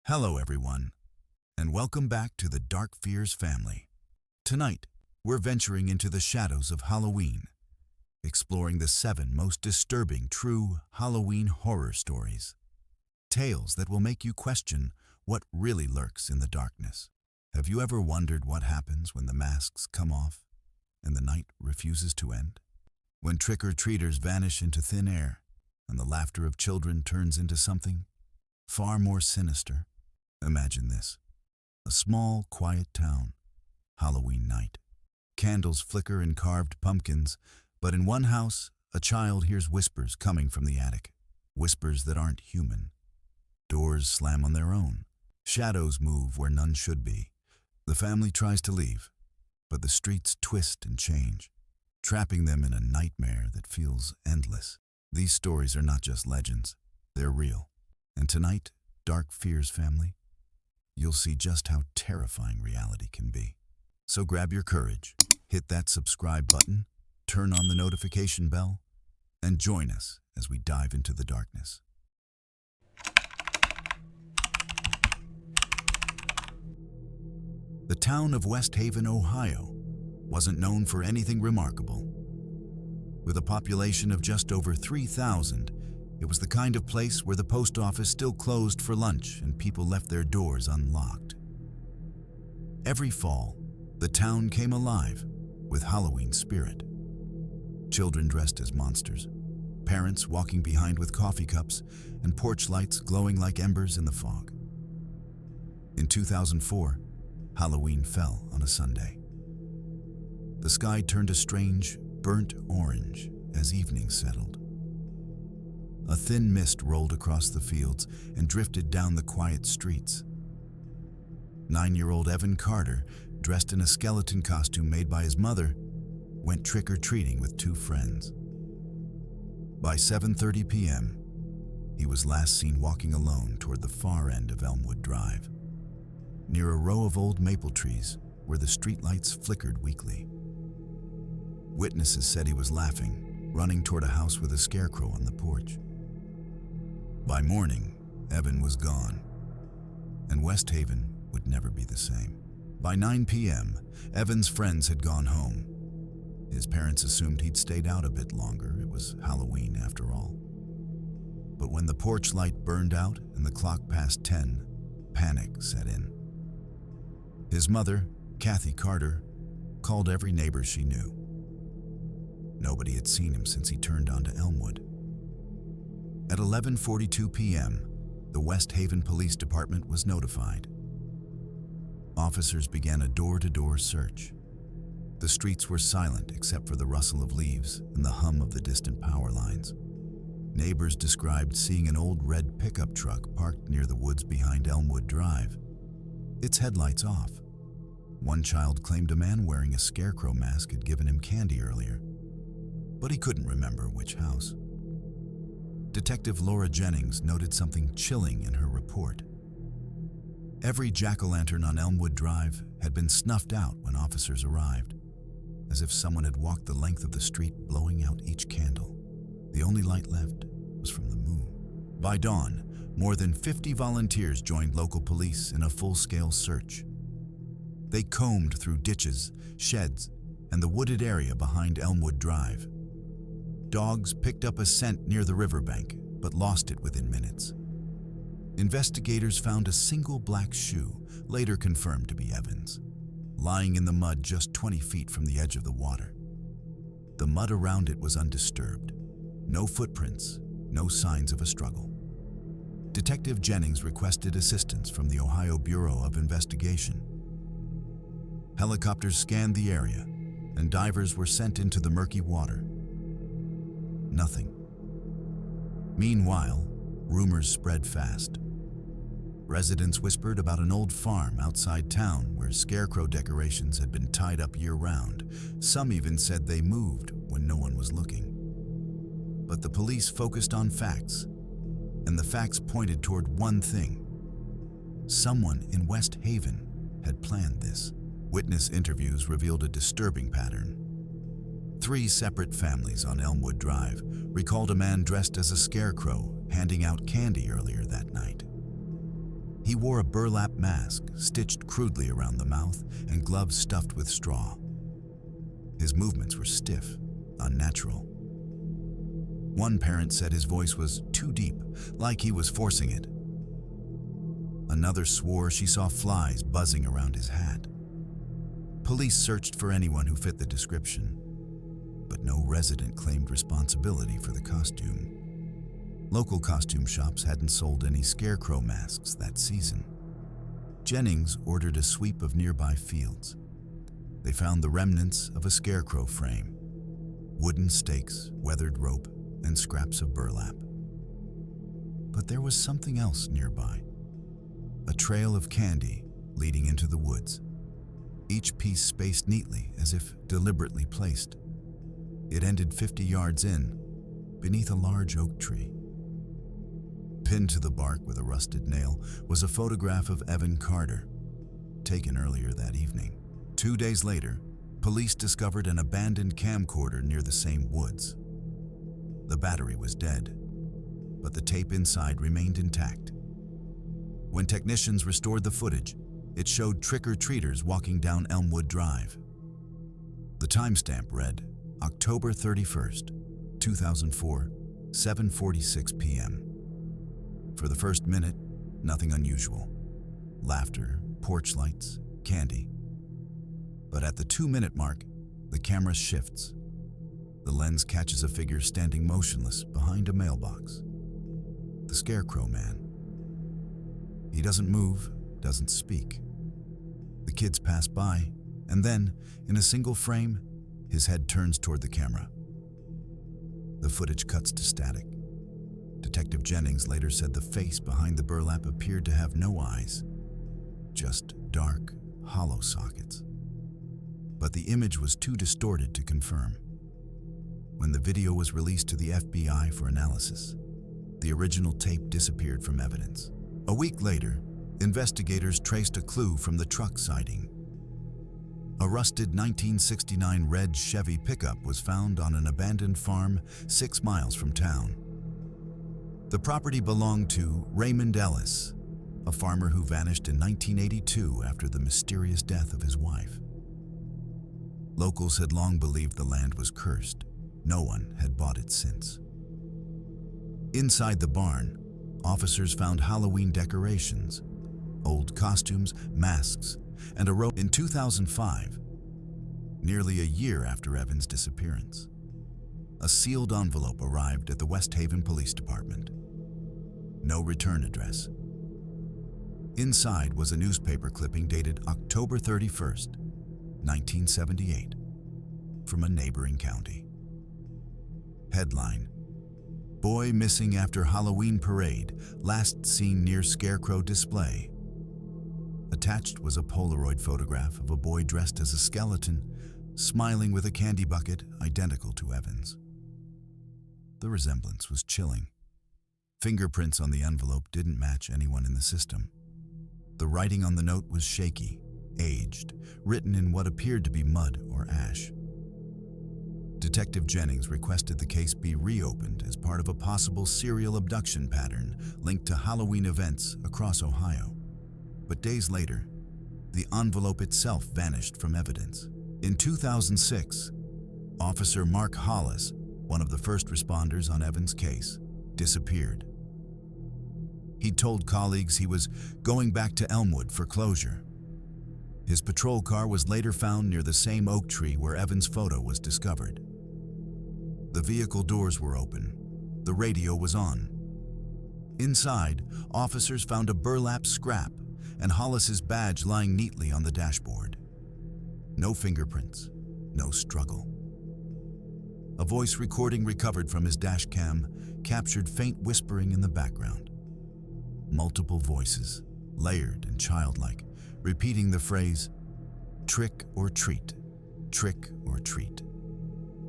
Hello everyone, and welcome back to the Dark Fears family. Tonight, we're venturing into the shadows of Halloween, exploring the 7 most disturbing true Halloween horror stories. Tales that will make you question what really lurks in the darkness. Have you ever wondered what happens when the masks come off and the night refuses to end? When trick-or-treaters vanish into thin air and the laughter of children turns into something far more sinister? Imagine this. A small, quiet town. Halloween night. Candles flicker in carved pumpkins, but in one house, a child hears whispers coming from the attic. Whispers that aren't human. Doors slam on their own. Shadows move where none should be. The family tries to leave, but the streets twist and change, trapping them in a nightmare that feels endless. These stories are not just legends. They're real. And tonight, Dark Fears family, you'll see just how terrifying reality can be. So grab your courage, hit that subscribe button, turn on the notification bell, and join us as we dive into the darkness. The town of West Haven, Ohio, wasn't known for anything remarkable. With a population of just over 3,000, it was the kind of place where the post office still closed for lunch and people left their doors unlocked. Every fall, the town came alive with Halloween spirit. Children dressed as monsters, parents walking behind with coffee cups, and porch lights glowing like embers in the fog. In 2004, Halloween fell on a Sunday. The sky turned a strange, burnt orange as evening settled. A thin mist rolled across the fields and drifted down the quiet streets. 9-year-old Evan Carter, dressed in a skeleton costume made by his mother, went trick-or-treating with 2 friends. By 7:30 p.m., he was last seen walking alone toward the far end of Elmwood Drive, near a row of old maple trees where the streetlights flickered weakly. Witnesses said he was laughing, running toward a house with a scarecrow on the porch. By morning, Evan was gone, and West Haven would never be the same. By 9 p.m., Evan's friends had gone home. His parents assumed he'd stayed out a bit longer. It was Halloween after all. But when the porch light burned out and the clock passed 10, panic set in. His mother, Kathy Carter, called every neighbor she knew. Nobody had seen him since he turned onto Elmwood. At 11:42 p.m., the West Haven Police Department was notified. Officers began a door-to-door search. The streets were silent except for the rustle of leaves and the hum of the distant power lines. Neighbors described seeing an old red pickup truck parked near the woods behind Elmwood Drive, its headlights off. One child claimed a man wearing a scarecrow mask had given him candy earlier, but he couldn't remember which house. Detective Laura Jennings noted something chilling in her report. Every jack-o'-lantern on Elmwood Drive had been snuffed out when officers arrived, as if someone had walked the length of the street blowing out each candle. The only light left was from the moon. By dawn, more than 50 volunteers joined local police in a full-scale search. They combed through ditches, sheds, and the wooded area behind Elmwood Drive. Dogs picked up a scent near the riverbank, but lost it within minutes. Investigators found a single black shoe, later confirmed to be Evan's, lying in the mud just 20 feet from the edge of the water. The mud around it was undisturbed. No footprints, no signs of a struggle. Detective Jennings requested assistance from the Ohio Bureau of Investigation. Helicopters scanned the area, and divers were sent into the murky water. Nothing. Meanwhile, rumors spread fast. Residents whispered about an old farm outside town where scarecrow decorations had been tied up year-round. Some even said they moved when no one was looking. But the police focused on facts, and the facts pointed toward one thing. Someone in West Haven had planned this. Witness interviews revealed a disturbing pattern. 3 separate families on Elmwood Drive recalled a man dressed as a scarecrow handing out candy earlier that night. He wore a burlap mask stitched crudely around the mouth and gloves stuffed with straw. His movements were stiff, unnatural. One parent said his voice was too deep, like he was forcing it. Another swore she saw flies buzzing around his hat. Police searched for anyone who fit the description, but no resident claimed responsibility for the costume. Local costume shops hadn't sold any scarecrow masks that season. Jennings ordered a sweep of nearby fields. They found the remnants of a scarecrow frame, wooden stakes, weathered rope, and scraps of burlap. But there was something else nearby. A trail of candy leading into the woods, each piece spaced neatly as if deliberately placed. It ended 50 yards in, beneath a large oak tree. Pinned to the bark with a rusted nail was a photograph of Evan Carter, taken earlier that evening. 2 days later, police discovered an abandoned camcorder near the same woods. The battery was dead, but the tape inside remained intact. When technicians restored the footage, it showed trick-or-treaters walking down Elmwood Drive. The timestamp read October 31st, 2004, 7:46 p.m. For the first minute, nothing unusual. Laughter, porch lights, candy. But at the 2-minute mark, the camera shifts. The lens catches a figure standing motionless behind a mailbox. The Scarecrow Man. He doesn't move, doesn't speak. The kids pass by, and then, in a single frame, his head turns toward the camera. The footage cuts to static. Detective Jennings later said the face behind the burlap appeared to have no eyes, just dark, hollow sockets. But the image was too distorted to confirm. When the video was released to the FBI for analysis, the original tape disappeared from evidence. A week later, investigators traced a clue from the truck sighting. A rusted 1969 red Chevy pickup was found on an abandoned farm 6 miles from town. The property belonged to Raymond Ellis, a farmer who vanished in 1982 after the mysterious death of his wife. Locals had long believed the land was cursed. No one had bought it since. Inside the barn, officers found Halloween decorations, old costumes, masks, and a rope. In 2005, nearly a year after Evan's disappearance, a sealed envelope arrived at the West Haven Police Department. No return address. Inside was a newspaper clipping dated October 31st, 1978, from a neighboring county. Headline: Boy missing after Halloween parade, last seen near Scarecrow display. Attached was a Polaroid photograph of a boy dressed as a skeleton, smiling with a candy bucket identical to Evan's. The resemblance was chilling. Fingerprints on the envelope didn't match anyone in the system. The writing on the note was shaky, aged, written in what appeared to be mud or ash. Detective Jennings requested the case be reopened as part of a possible serial abduction pattern linked to Halloween events across Ohio. But days later, the envelope itself vanished from evidence. In 2006, Officer Mark Hollis, one of the first responders on Evan's case, disappeared. He told colleagues he was going back to Elmwood for closure. His patrol car was later found near the same oak tree where Evan's photo was discovered. The vehicle doors were open. The radio was on. Inside, officers found a burlap scrap and Hollis's badge lying neatly on the dashboard. No fingerprints, no struggle. A voice recording recovered from his dash cam captured faint whispering in the background. Multiple voices, layered and childlike, repeating the phrase, "Trick or treat, trick or treat."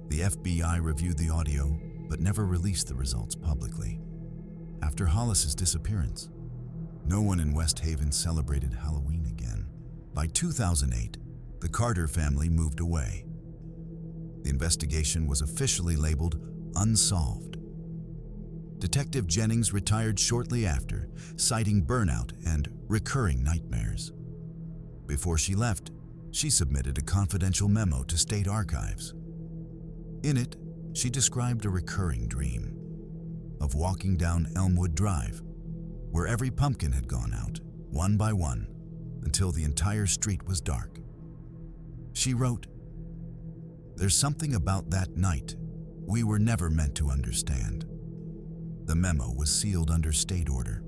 The FBI reviewed the audio, but never released the results publicly. After Hollis's disappearance, no one in West Haven celebrated Halloween again. By 2008, the Carter family moved away. The investigation was officially labeled unsolved. Detective Jennings retired shortly after, citing burnout and recurring nightmares. Before she left, she submitted a confidential memo to state archives. In it, she described a recurring dream of walking down Elmwood Drive, where every pumpkin had gone out, one by one, until the entire street was dark. She wrote, "There's something about that night we were never meant to understand." The memo was sealed under state order.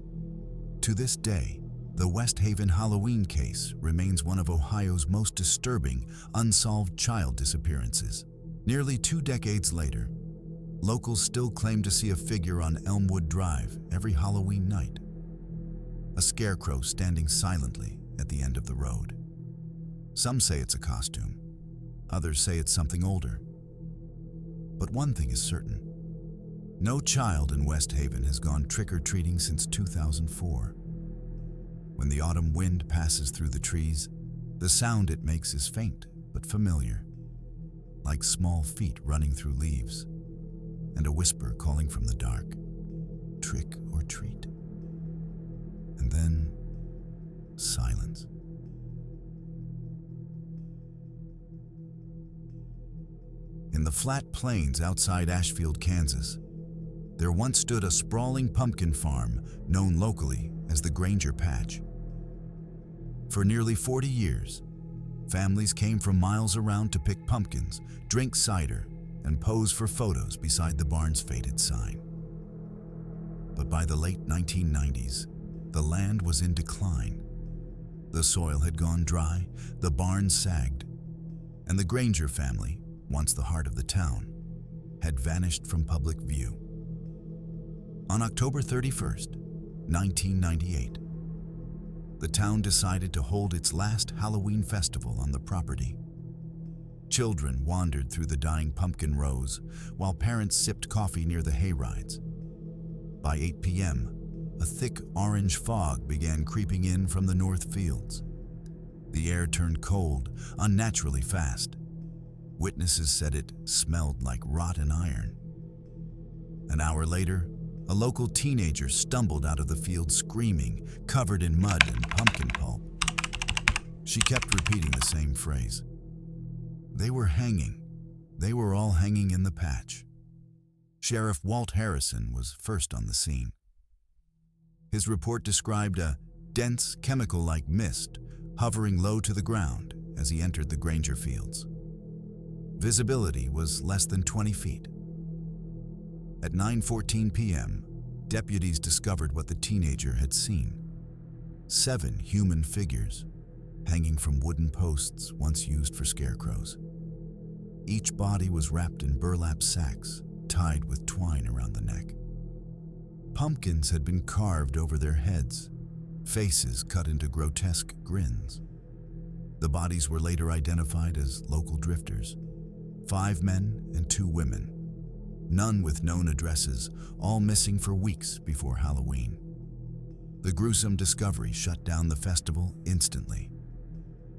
To this day, the West Haven Halloween case remains one of Ohio's most disturbing unsolved child disappearances. Nearly 2 decades later, locals still claim to see a figure on Elmwood Drive every Halloween night. A scarecrow standing silently at the end of the road. Some say it's a costume. Others say it's something older. But one thing is certain. No child in West Haven has gone trick-or-treating since 2004. When the autumn wind passes through the trees, the sound it makes is faint but familiar, like small feet running through leaves, and a whisper calling from the dark, "Trick or treat." And then, silence. In the flat plains outside Ashfield, Kansas, there once stood a sprawling pumpkin farm known locally as the Granger Patch. For nearly 40 years, families came from miles around to pick pumpkins, drink cider, and pose for photos beside the barn's faded sign. But by the late 1990s, the land was in decline. The soil had gone dry, the barn sagged, and the Granger family, once the heart of the town, had vanished from public view. On October 31st, 1998, the town decided to hold its last Halloween festival on the property. Children wandered through the dying pumpkin rows, while parents sipped coffee near the hayrides. By 8 p.m., a thick orange fog began creeping in from the north fields. The air turned cold, unnaturally fast. Witnesses said it smelled like rotten iron. An hour later, a local teenager stumbled out of the field screaming, covered in mud and pumpkin pulp. She kept repeating the same phrase. They were hanging. They were all hanging in the patch. Sheriff Walt Harrison was first on the scene. His report described a dense, chemical-like mist hovering low to the ground as he entered the Granger fields. Visibility was less than 20 feet. At 9:14 p.m., deputies discovered what the teenager had seen. 7 human figures hanging from wooden posts once used for scarecrows. Each body was wrapped in burlap sacks, tied with twine around the neck. Pumpkins had been carved over their heads, faces cut into grotesque grins. The bodies were later identified as local drifters, 5 men and 2 women. None with known addresses, all missing for weeks before Halloween. The gruesome discovery shut down the festival instantly.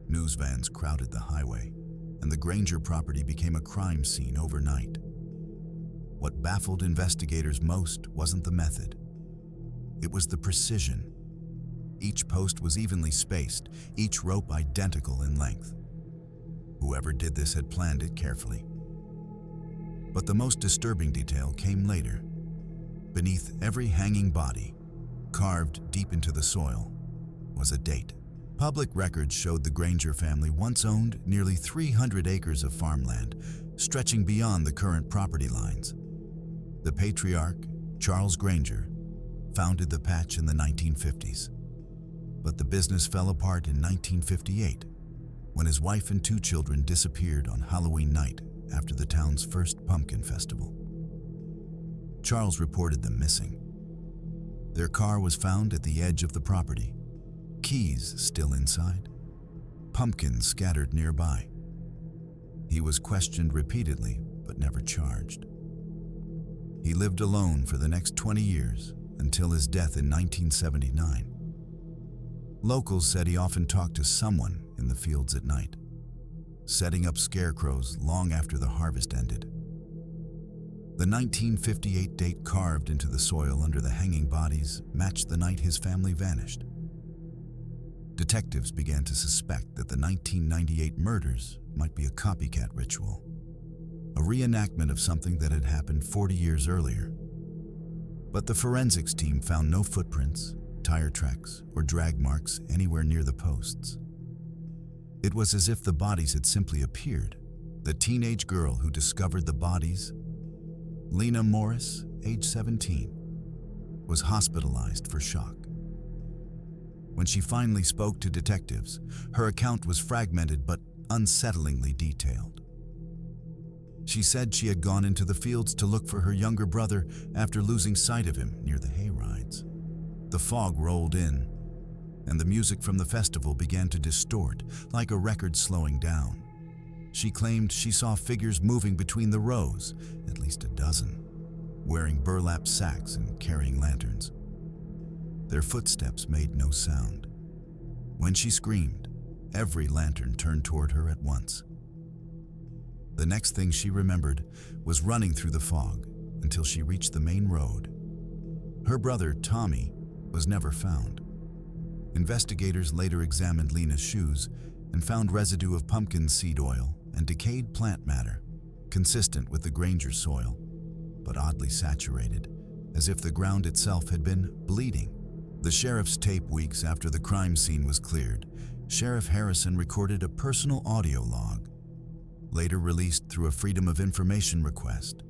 News vans crowded the highway, and the Granger property became a crime scene overnight. What baffled investigators most wasn't the method. It was the precision. Each post was evenly spaced, each rope identical in length. Whoever did this had planned it carefully. But the most disturbing detail came later. Beneath every hanging body, carved deep into the soil, was a date. Public records showed the Granger family once owned nearly 300 acres of farmland, stretching beyond the current property lines. The patriarch, Charles Granger, founded the patch in the 1950s. But the business fell apart in 1958, when his wife and 2 children disappeared on Halloween night after the town's first pumpkin festival. Charles reported them missing. Their car was found at the edge of the property, keys still inside, pumpkins scattered nearby. He was questioned repeatedly, but never charged. He lived alone for the next 20 years until his death in 1979. Locals said he often talked to someone in the fields at night, setting up scarecrows long after the harvest ended. The 1958 date carved into the soil under the hanging bodies matched the night his family vanished. Detectives began to suspect that the 1998 murders might be a copycat ritual, a reenactment of something that had happened 40 years earlier. But the forensics team found no footprints, tire tracks, or drag marks anywhere near the posts. It was as if the bodies had simply appeared. The teenage girl who discovered the bodies, Lena Morris, age 17, was hospitalized for shock. When she finally spoke to detectives, her account was fragmented but unsettlingly detailed. She said she had gone into the fields to look for her younger brother after losing sight of him near the hayrides. The fog rolled in, and the music from the festival began to distort, like a record slowing down. She claimed she saw figures moving between the rows, at least a dozen, wearing burlap sacks and carrying lanterns. Their footsteps made no sound. When she screamed, every lantern turned toward her at once. The next thing she remembered was running through the fog until she reached the main road. Her brother, Tommy, was never found. Investigators later examined Lena's shoes and found residue of pumpkin seed oil and decayed plant matter, consistent with the Granger soil, but oddly saturated, as if the ground itself had been bleeding. The sheriff's tape weeks after the crime scene was cleared, Sheriff Harrison recorded a personal audio log, later released through a Freedom of Information request.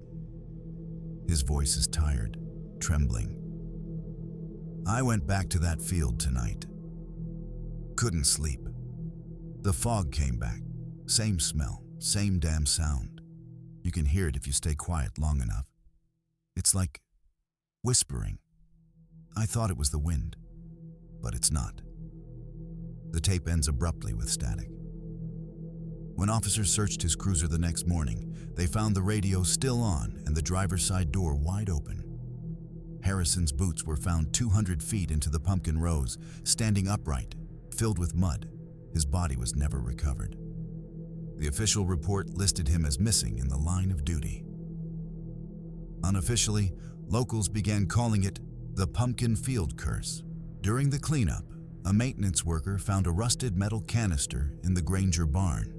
His voice is tired, trembling. "I went back to that field tonight. Couldn't sleep. The fog came back. Same smell, same damn sound. You can hear it if you stay quiet long enough. It's like whispering. I thought it was the wind, but it's not." The tape ends abruptly with static. When officers searched his cruiser the next morning, they found the radio still on and the driver's side door wide open. Harrison's boots were found 200 feet into the pumpkin rows, standing upright, filled with mud. His body was never recovered. The official report listed him as missing in the line of duty. Unofficially, locals began calling it the Pumpkin Field Curse. During the cleanup, a maintenance worker found a rusted metal canister in the Granger barn.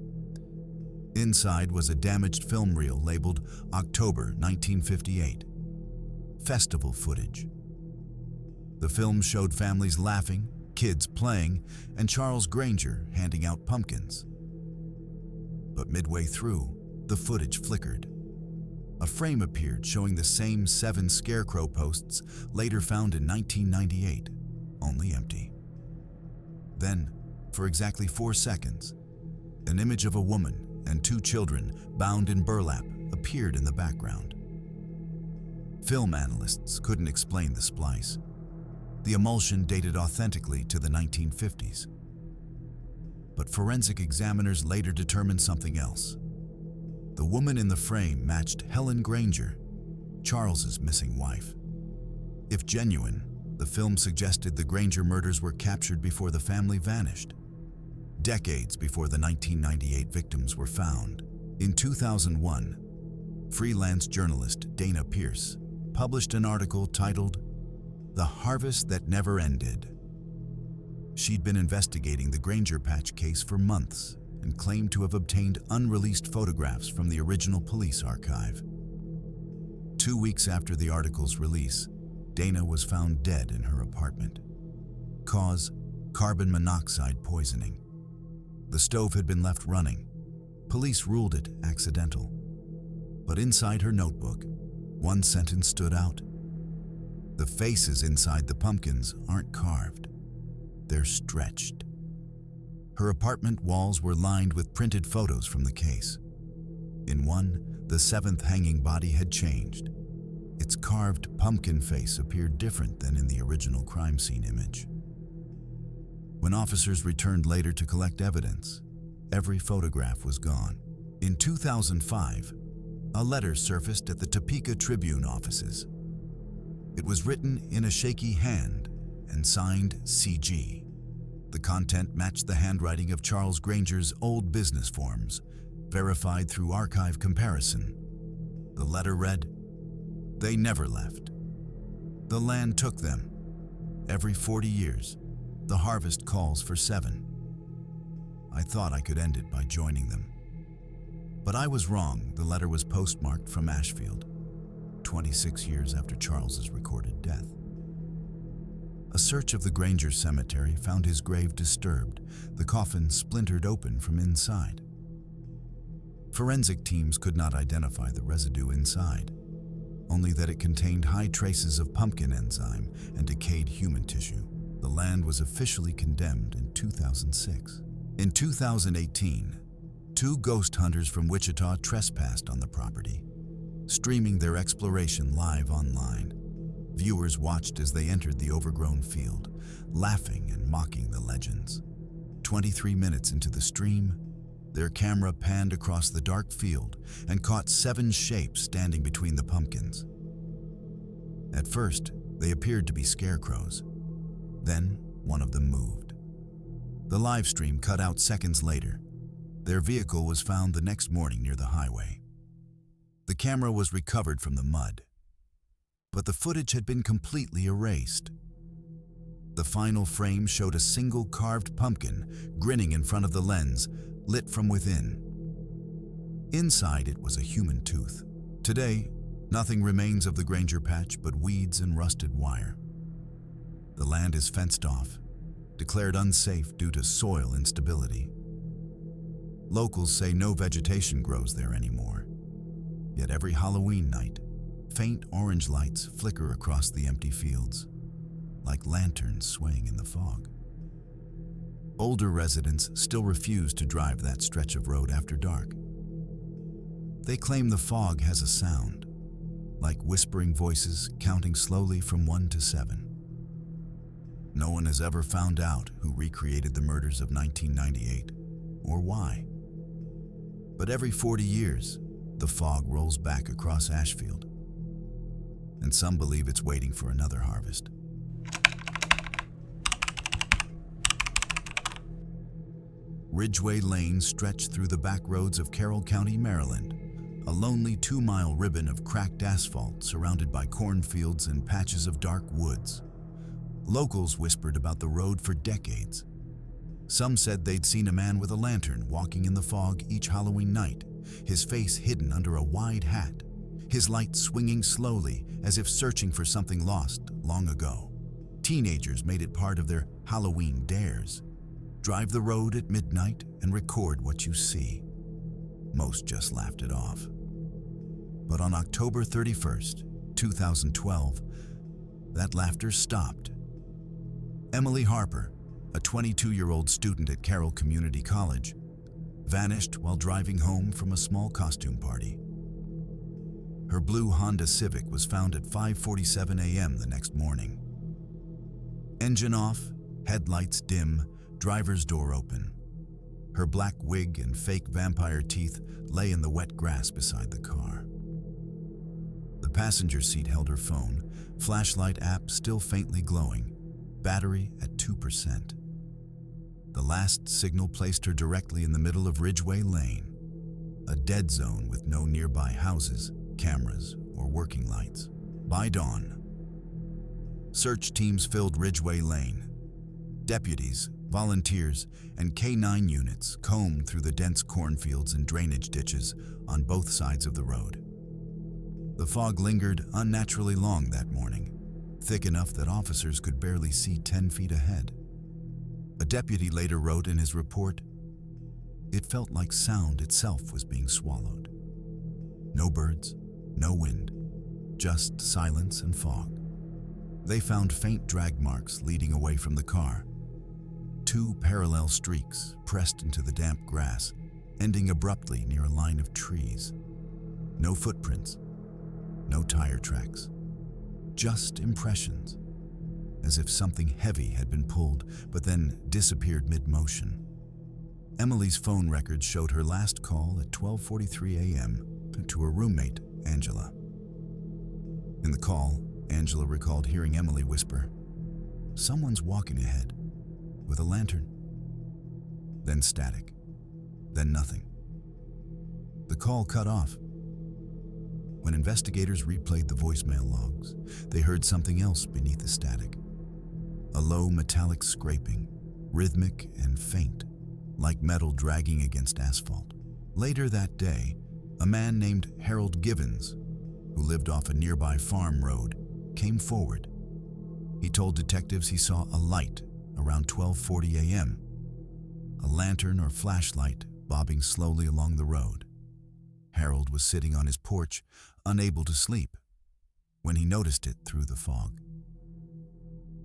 Inside was a damaged film reel labeled October 1958. Festival footage. The film showed families laughing, kids playing, and Charles Granger handing out pumpkins. But midway through, the footage flickered. A frame appeared showing the same 7 scarecrow posts later found in 1998, only empty. Then, for exactly 4 seconds, an image of a woman and 2 children bound in burlap appeared in the background. Film analysts couldn't explain the splice. The emulsion dated authentically to the 1950s. But forensic examiners later determined something else. The woman in the frame matched Helen Granger, Charles's missing wife. If genuine, the film suggested the Granger murders were captured before the family vanished, decades before the 1998 victims were found. In 2001, freelance journalist Dana Pierce published an article titled "The Harvest That Never Ended." She'd been investigating the Granger Patch case for months and claimed to have obtained unreleased photographs from the original police archive. 2 weeks after the article's release, Dana was found dead in her apartment. Cause: carbon monoxide poisoning. The stove had been left running. Police ruled it accidental. But inside her notebook, one sentence stood out. The faces inside the pumpkins aren't carved. They're stretched. Her apartment walls were lined with printed photos from the case. In one, the 7th hanging body had changed. Its carved pumpkin face appeared different than in the original crime scene image. When officers returned later to collect evidence, every photograph was gone. In 2005, a letter surfaced at the Topeka Tribune offices. It was written in a shaky hand and signed CG. The content matched the handwriting of Charles Granger's old business forms, verified through archive comparison. The letter read, "They never left. The land took them. Every 40 years, The harvest calls for 7. I thought I could end it by joining them. But I was wrong. The letter was postmarked from Ashfield, 26 years after Charles's recorded death. A search of the Granger cemetery found his grave disturbed, the coffin splintered open from inside. Forensic teams could not identify the residue inside, only that it contained high traces of pumpkin enzyme and decayed human tissue. The land was officially condemned in 2006. In 2018, 2 ghost hunters from Wichita trespassed on the property, streaming their exploration live online. Viewers watched as they entered the overgrown field, laughing and mocking the legends. 23 minutes into the stream, their camera panned across the dark field and caught 7 shapes standing between the pumpkins. At first, they appeared to be scarecrows. Then, one of them moved. The live stream cut out seconds later. Their vehicle was found the next morning near the highway. The camera was recovered from the mud, but the footage had been completely erased. The final frame showed a single carved pumpkin grinning in front of the lens, lit from within. Inside it was a human tooth. Today, nothing remains of the Granger patch but weeds and rusted wire. The land is fenced off, declared unsafe due to soil instability. Locals say no vegetation grows there anymore. Yet every Halloween night, faint orange lights flicker across the empty fields, like lanterns swaying in the fog. Older residents still refuse to drive that stretch of road after dark. They claim the fog has a sound, like whispering voices counting slowly from 1 to 7. No one has ever found out who recreated the murders of 1998 or why. But every 40 years, the fog rolls back across Ashfield, and some believe it's waiting for another harvest. Ridgway Lane stretched through the back roads of Carroll County, Maryland, a lonely 2-mile ribbon of cracked asphalt surrounded by cornfields and patches of dark woods. Locals whispered about the road for decades. Some said they'd seen a man with a lantern walking in the fog each Halloween night, his face hidden under a wide hat, his light swinging slowly as if searching for something lost long ago. Teenagers made it part of their Halloween dares. Drive the road at midnight and record what you see. Most just laughed it off. But on October 31st, 2012, that laughter stopped. Emily Harper, a 22-year-old student at Carroll Community College, vanished while driving home from a small costume party. Her blue Honda Civic was found at 5:47 a.m. the next morning. Engine off, headlights dim, driver's door open. Her black wig and fake vampire teeth lay in the wet grass beside the car. The passenger seat held her phone, flashlight app still faintly glowing, battery at 2%. The last signal placed her directly in the middle of Ridgway Lane, a dead zone with no nearby houses, cameras, or working lights. By dawn, search teams filled Ridgway Lane. Deputies, volunteers, and K-9 units combed through the dense cornfields and drainage ditches on both sides of the road. The fog lingered unnaturally long that morning, thick enough that officers could barely see 10 feet ahead. A deputy later wrote in his report, "It felt like sound itself was being swallowed. No birds, no wind, just silence and fog." They found faint drag marks leading away from the car. 2 parallel streaks pressed into the damp grass, ending abruptly near a line of trees. No footprints, no tire tracks, just impressions, as if something heavy had been pulled but then disappeared mid-motion. Emily's phone records showed her last call at 12:43 a.m. to her roommate, Angela. In the call, Angela recalled hearing Emily whisper, "Someone's walking ahead, with a lantern." Then static, then nothing. The call cut off. When investigators replayed the voicemail logs, they heard something else beneath the static. a low metallic scraping, rhythmic and faint, like metal dragging against asphalt. Later that day, a man named Harold Givens, who lived off a nearby farm road, came forward. He told detectives he saw a light around 12:40 a.m., a lantern or flashlight bobbing slowly along the road. Harold was sitting on his porch, unable to sleep, when he noticed it through the fog.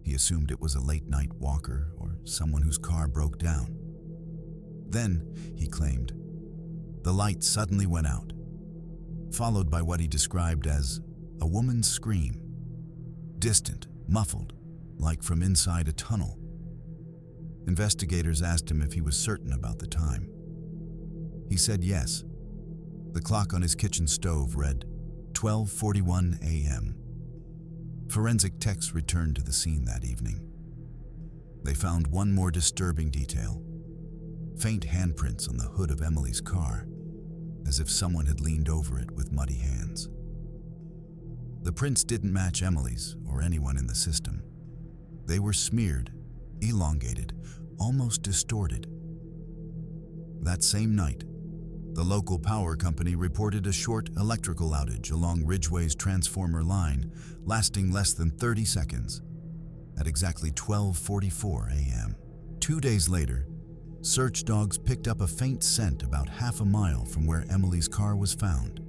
He assumed it was a late-night walker or someone whose car broke down. Then, he claimed, the light suddenly went out, followed by what he described as a woman's scream, distant, muffled, like from inside a tunnel. Investigators asked him if he was certain about the time. He said yes. The clock on his kitchen stove read 12:41 a.m. Forensic techs returned to the scene that evening. They found one more disturbing detail: faint handprints on the hood of Emily's car, as if someone had leaned over it with muddy hands. The prints didn't match Emily's or anyone in the system. They were smeared, elongated, almost distorted. That same night, the local power company reported a short electrical outage along Ridgeway's transformer line, lasting less than 30 seconds, at exactly 12:44 a.m. 2 days later, search dogs picked up a faint scent about half a mile from where Emily's car was found.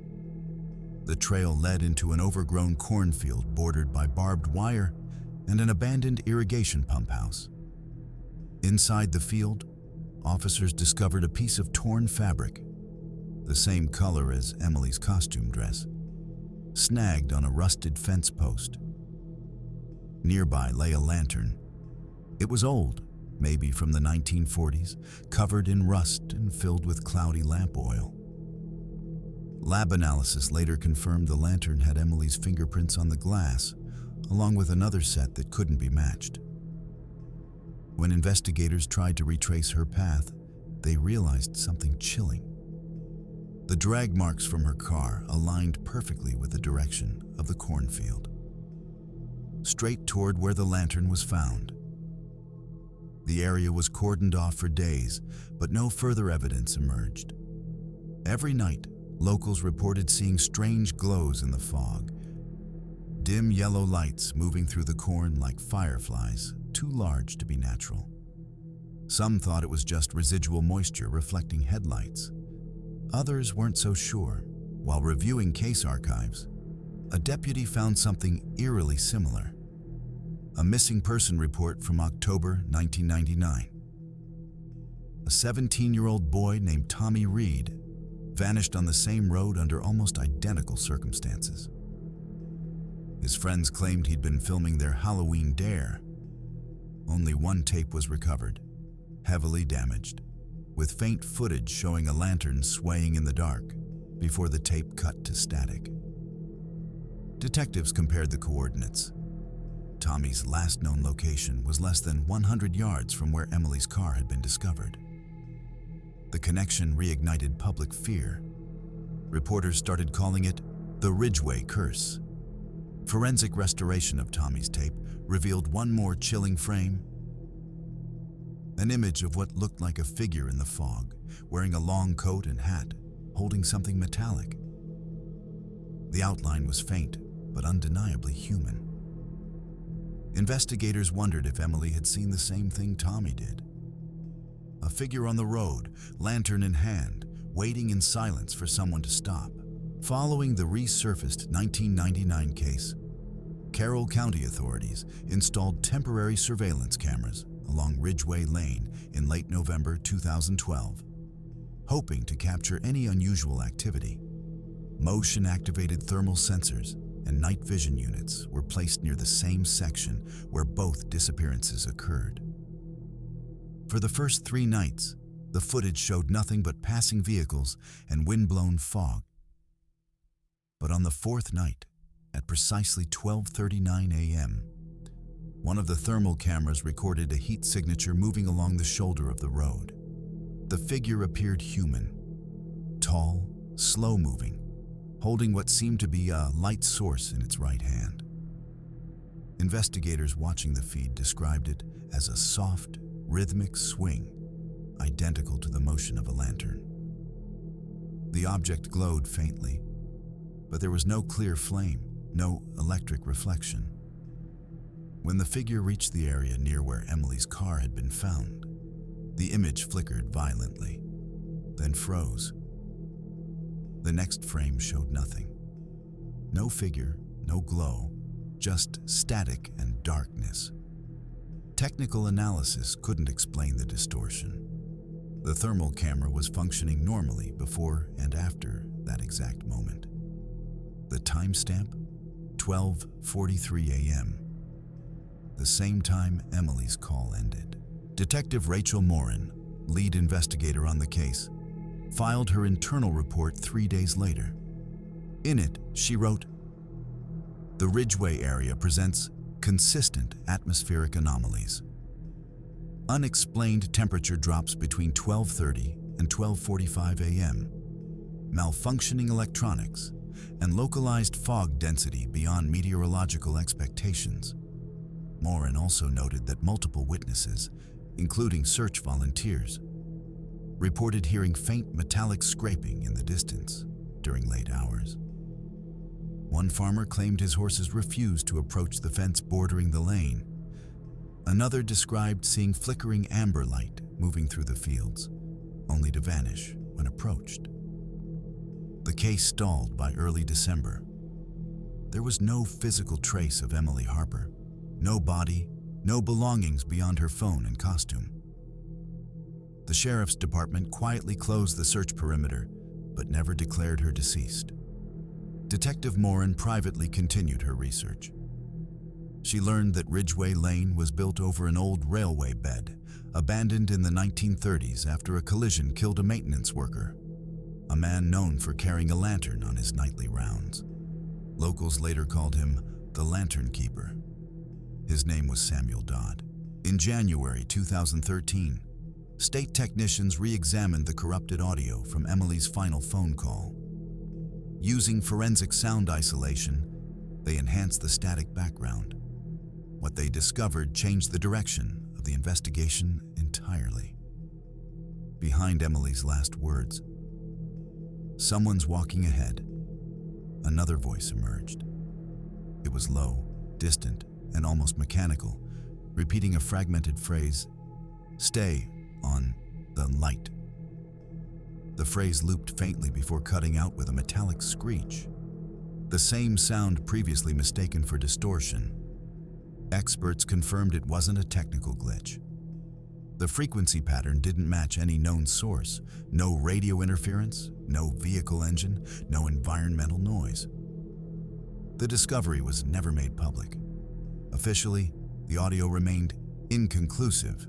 The trail led into an overgrown cornfield bordered by barbed wire and an abandoned irrigation pump house. Inside the field, officers discovered a piece of torn fabric, the same color as Emily's costume dress, snagged on a rusted fence post. Nearby lay a lantern. It was old, maybe from the 1940s, covered in rust and filled with cloudy lamp oil. Lab analysis later confirmed the lantern had Emily's fingerprints on the glass, along with another set that couldn't be matched. When investigators tried to retrace her path, they realized something chilling. The drag marks from her car aligned perfectly with the direction of the cornfield, straight toward where the lantern was found. The area was cordoned off for days, but no further evidence emerged. Every night, locals reported seeing strange glows in the fog, dim yellow lights moving through the corn like fireflies, too large to be natural. Some thought it was just residual moisture reflecting headlights. Others weren't so sure. While reviewing case archives, a deputy found something eerily similar: a missing person report from October 1999. A 17-year-old boy named Tommy Reed vanished on the same road under almost identical circumstances. His friends claimed he'd been filming their Halloween dare. Only one tape was recovered, heavily damaged, with faint footage showing a lantern swaying in the dark before the tape cut to static. Detectives compared the coordinates. Tommy's last known location was less than 100 yards from where Emily's car had been discovered. The connection reignited public fear. Reporters started calling it the Ridgeway curse. Forensic restoration of Tommy's tape revealed one more chilling frame: an image of what looked like a figure in the fog, wearing a long coat and hat, holding something metallic. The outline was faint, but undeniably human. Investigators wondered if Emily had seen the same thing Tommy did. A figure on the road, lantern in hand, waiting in silence for someone to stop. Following the resurfaced 1999 case, Carroll County authorities installed temporary surveillance cameras along Ridgeway Lane in late November 2012, hoping to capture any unusual activity. Motion-activated thermal sensors and night vision units were placed near the same section where both disappearances occurred. For the first 3 nights, the footage showed nothing but passing vehicles and wind-blown fog. But on the 4th night, at precisely 12:39 a.m., one of the thermal cameras recorded a heat signature moving along the shoulder of the road. The figure appeared human, tall, slow-moving, holding what seemed to be a light source in its right hand. Investigators watching the feed described it as a soft, rhythmic swing, identical to the motion of a lantern. The object glowed faintly, but there was no clear flame, no electric reflection. When the figure reached the area near where Emily's car had been found, the image flickered violently, then froze. The next frame showed nothing. No figure, no glow, just static and darkness. Technical analysis couldn't explain the distortion. The thermal camera was functioning normally before and after that exact moment. The timestamp? 12:43 a.m. The same time Emily's call ended. Detective Rachel Morin, lead investigator on the case, filed her internal report 3 days later. In it, she wrote, "The Ridgeway area presents consistent atmospheric anomalies. Unexplained temperature drops between 12:30 and 12:45 a.m., malfunctioning electronics, and localized fog density beyond meteorological expectations." Morin also noted that multiple witnesses, including search volunteers, reported hearing faint metallic scraping in the distance during late hours. One farmer claimed his horses refused to approach the fence bordering the lane. Another described seeing flickering amber light moving through the fields, only to vanish when approached. The case stalled by early December. There was no physical trace of Emily Harper, no body, no belongings beyond her phone and costume. The sheriff's department quietly closed the search perimeter, but never declared her deceased. Detective Morin privately continued her research. She learned that Ridgeway Lane was built over an old railway bed, abandoned in the 1930s after a collision killed a maintenance worker, a man known for carrying a lantern on his nightly rounds. Locals later called him the Lantern Keeper. His name was Samuel Dodd. In January 2013, state technicians re-examined the corrupted audio from Emily's final phone call. Using forensic sound isolation, they enhanced the static background. What they discovered changed the direction of the investigation entirely. Behind Emily's last words, "Someone's walking ahead," another voice emerged. It was low, distant, and almost mechanical, repeating a fragmented phrase, "Stay on the light." The phrase looped faintly before cutting out with a metallic screech, the same sound previously mistaken for distortion. Experts confirmed it wasn't a technical glitch. The frequency pattern didn't match any known source. No radio interference, no vehicle engine, no environmental noise. The discovery was never made public. Officially, the audio remained inconclusive.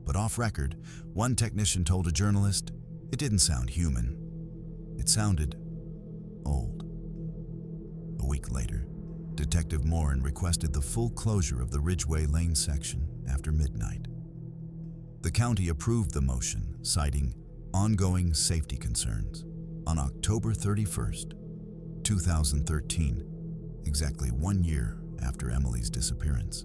But off-record, one technician told a journalist, it didn't sound human. It sounded old. A week later, Detective Morin requested the full closure of the Ridgeway Lane section after midnight. The county approved the motion, citing ongoing safety concerns. On October 31st, 2013, exactly 1 year after Emily's disappearance,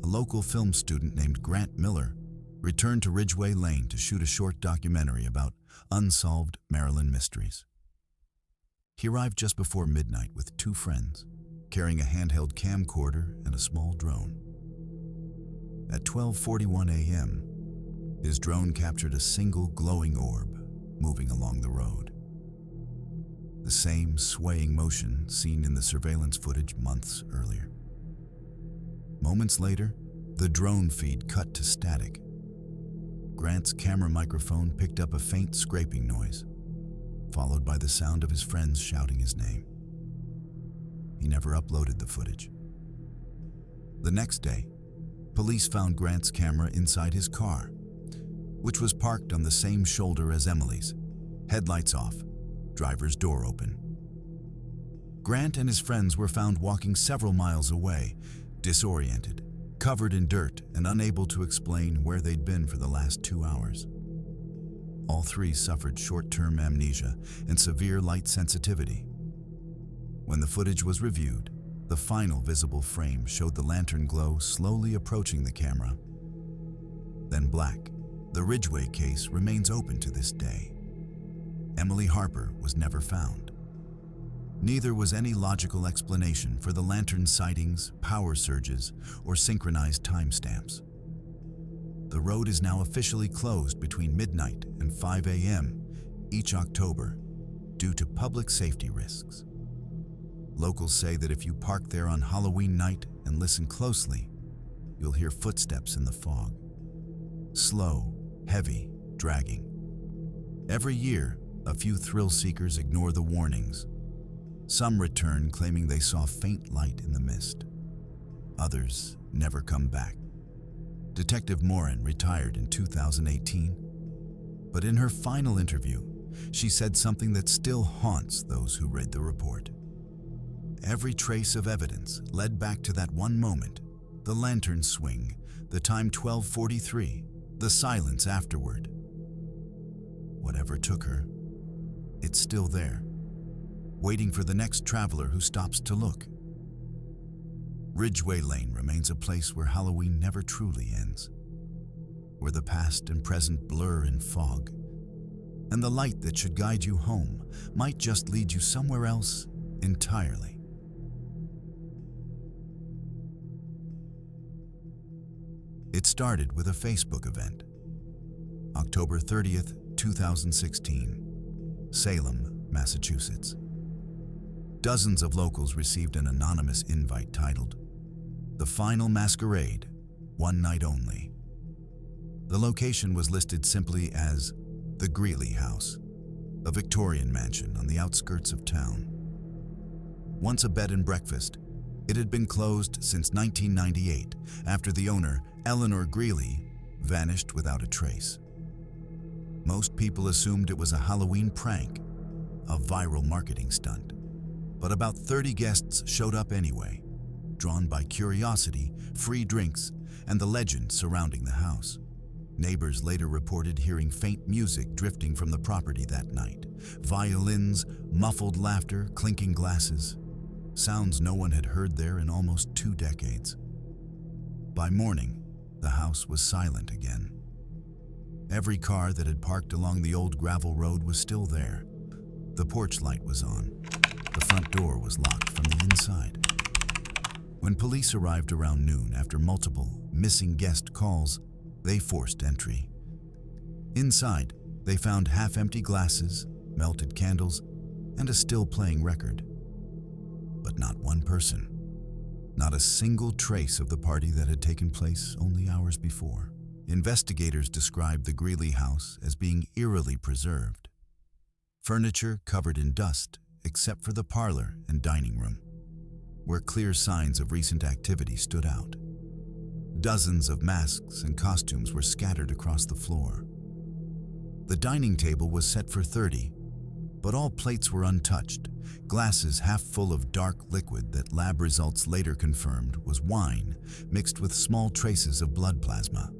a local film student named Grant Miller returned to Ridgeway Lane to shoot a short documentary about unsolved Maryland mysteries. He arrived just before midnight with 2 friends, carrying a handheld camcorder and a small drone. At 12:41 a.m., his drone captured a single glowing orb moving along the road. The same swaying motion seen in the surveillance footage months earlier. Moments later, the drone feed cut to static. Grant's camera microphone picked up a faint scraping noise, followed by the sound of his friends shouting his name. He never uploaded the footage. The next day, police found Grant's camera inside his car, which was parked on the same shoulder as Emily's, headlights off, driver's door open. Grant and his friends were found walking several miles away, disoriented, covered in dirt, and unable to explain where they'd been for the last 2 hours. All 3 suffered short-term amnesia and severe light sensitivity. When the footage was reviewed, The final visible frame showed the lantern glow slowly approaching the camera. Then black. The Ridgway case remains open to this day. Emily Harper was never found. Neither was any logical explanation for the lantern's sightings, power surges, or synchronized timestamps. The road is now officially closed between midnight and 5 a.m. each October due to public safety risks. Locals say that if you park there on Halloween night and listen closely, you'll hear footsteps in the fog. Slow, heavy, dragging. Every year, a few thrill seekers ignore the warnings. Some return claiming they saw faint light in the mist. Others never come back. Detective Morin retired in 2018, but in her final interview, she said something that still haunts those who read the report. Every trace of evidence led back to that one moment, the lantern swing, the time 12:43, the silence afterward. Whatever took her, it's still there, waiting for the next traveler who stops to look. Ridgway Lane remains a place where Halloween never truly ends, where the past and present blur in fog, and the light that should guide you home might just lead you somewhere else entirely. It started with a Facebook event. October 30th, 2016, Salem, Massachusetts. Dozens of locals received an anonymous invite titled, "The Final Masquerade, One Night Only." The location was listed simply as the Greeley House, a Victorian mansion on the outskirts of town. Once a bed and breakfast, it had been closed since 1998 after the owner, Eleanor Greeley, vanished without a trace. Most people assumed it was a Halloween prank, a viral marketing stunt. But about 30 guests showed up anyway, drawn by curiosity, free drinks, and the legend surrounding the house. Neighbors later reported hearing faint music drifting from the property that night. Violins, muffled laughter, clinking glasses. Sounds no one had heard there in almost 2 decades. By morning, the house was silent again. Every car that had parked along the old gravel road was still there. The porch light was on. The front door was locked from the inside. When police arrived around noon after multiple missing guest calls, they forced entry. Inside, they found half-empty glasses, melted candles, and a still-playing record. But not one person. Not a single trace of the party that had taken place only hours before. Investigators described the Greeley house as being eerily preserved. Furniture covered in dust, except for the parlor and dining room, where clear signs of recent activity stood out. Dozens of masks and costumes were scattered across the floor. The dining table was set for 30, but all plates were untouched, glasses half full of dark liquid that lab results later confirmed was wine mixed with small traces of blood plasma.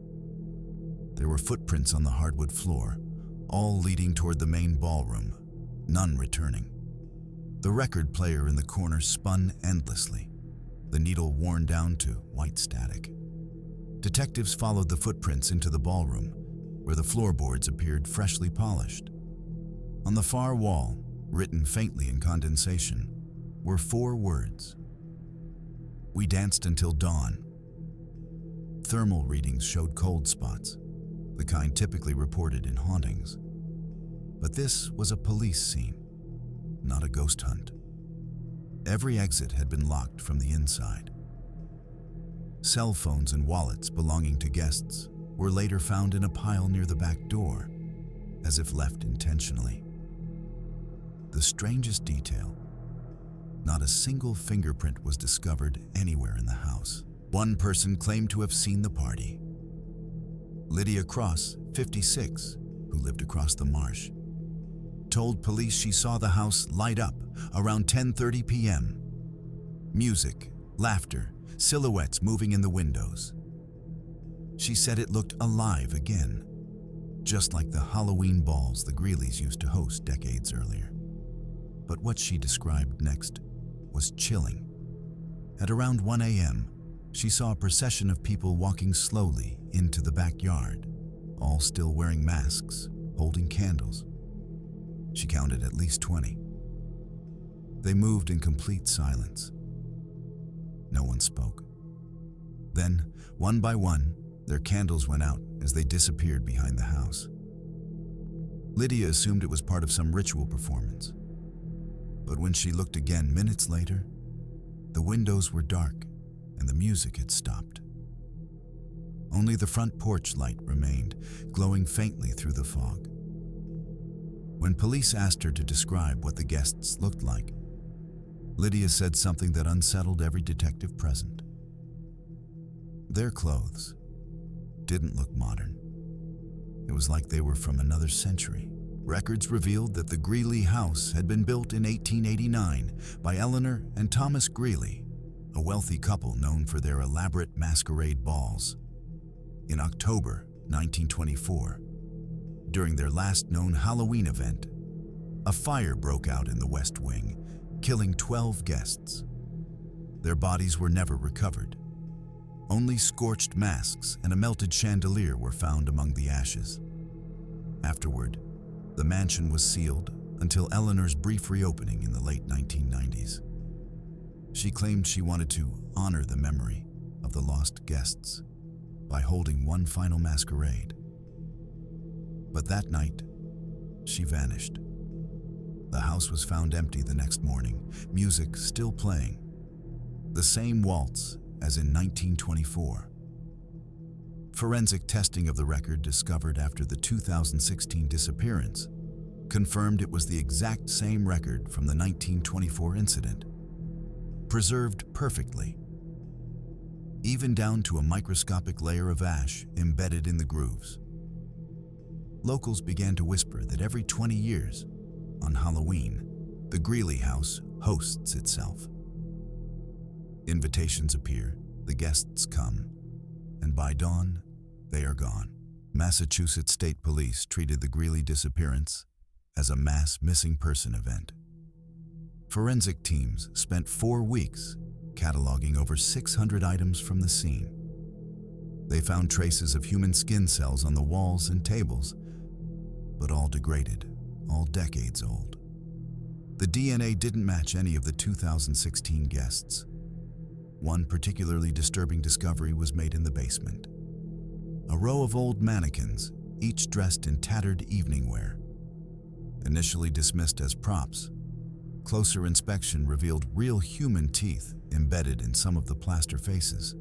There were footprints on the hardwood floor, all leading toward the main ballroom, none returning. The record player in the corner spun endlessly, the needle worn down to white static. Detectives followed the footprints into the ballroom, where the floorboards appeared freshly polished. On the far wall, written faintly in condensation, were 4 words. "We danced until dawn." Thermal readings showed cold spots, the kind typically reported in hauntings. But this was a police scene, not a ghost hunt. Every exit had been locked from the inside. Cell phones and wallets belonging to guests were later found in a pile near the back door, as if left intentionally. The strangest detail: not a single fingerprint was discovered anywhere in the house. One person claimed to have seen the party. Lydia Cross, 56, who lived across the marsh, told police she saw the house light up around 10:30 p.m. Music, laughter, silhouettes moving in the windows. She said it looked alive again, just like the Halloween balls the Greeleys used to host decades earlier. But what she described next was chilling. At around 1 a.m., she saw a procession of people walking slowly into the backyard, all still wearing masks, holding candles. She counted at least 20. They moved in complete silence. No one spoke. Then, one by one, their candles went out as they disappeared behind the house. Lydia assumed it was part of some ritual performance. But when she looked again minutes later, the windows were dark and the music had stopped. Only the front porch light remained, glowing faintly through the fog. When police asked her to describe what the guests looked like, Lydia said something that unsettled every detective present. Their clothes didn't look modern. It was like they were from another century. Records revealed that the Greeley house had been built in 1889 by Eleanor and Thomas Greeley, a wealthy couple known for their elaborate masquerade balls. In October 1924, during their last known Halloween event, a fire broke out in the West Wing, killing 12 guests. Their bodies were never recovered. Only scorched masks and a melted chandelier were found among the ashes. Afterward, the mansion was sealed until Eleanor's brief reopening in the late 1990s. She claimed she wanted to honor the memory of the lost guests by holding one final masquerade. But that night, she vanished. The house was found empty the next morning, music still playing. The same waltz as in 1924. Forensic testing of the record discovered after the 2016 disappearance confirmed it was the exact same record from the 1924 incident, preserved perfectly, even down to a microscopic layer of ash embedded in the grooves. Locals began to whisper that every 20 years, on Halloween, the Greeley house hosts itself. Invitations appear, the guests come, and by dawn, they are gone. Massachusetts State Police treated the Greeley disappearance as a mass missing person event. Forensic teams spent 4 weeks cataloging over 600 items from the scene. They found traces of human skin cells on the walls and tables, but all degraded, all decades old. The DNA didn't match any of the 2016 guests. One particularly disturbing discovery was made in the basement. A row of old mannequins, each dressed in tattered evening wear. Initially dismissed as props, closer inspection revealed real human teeth embedded in some of the plaster faces.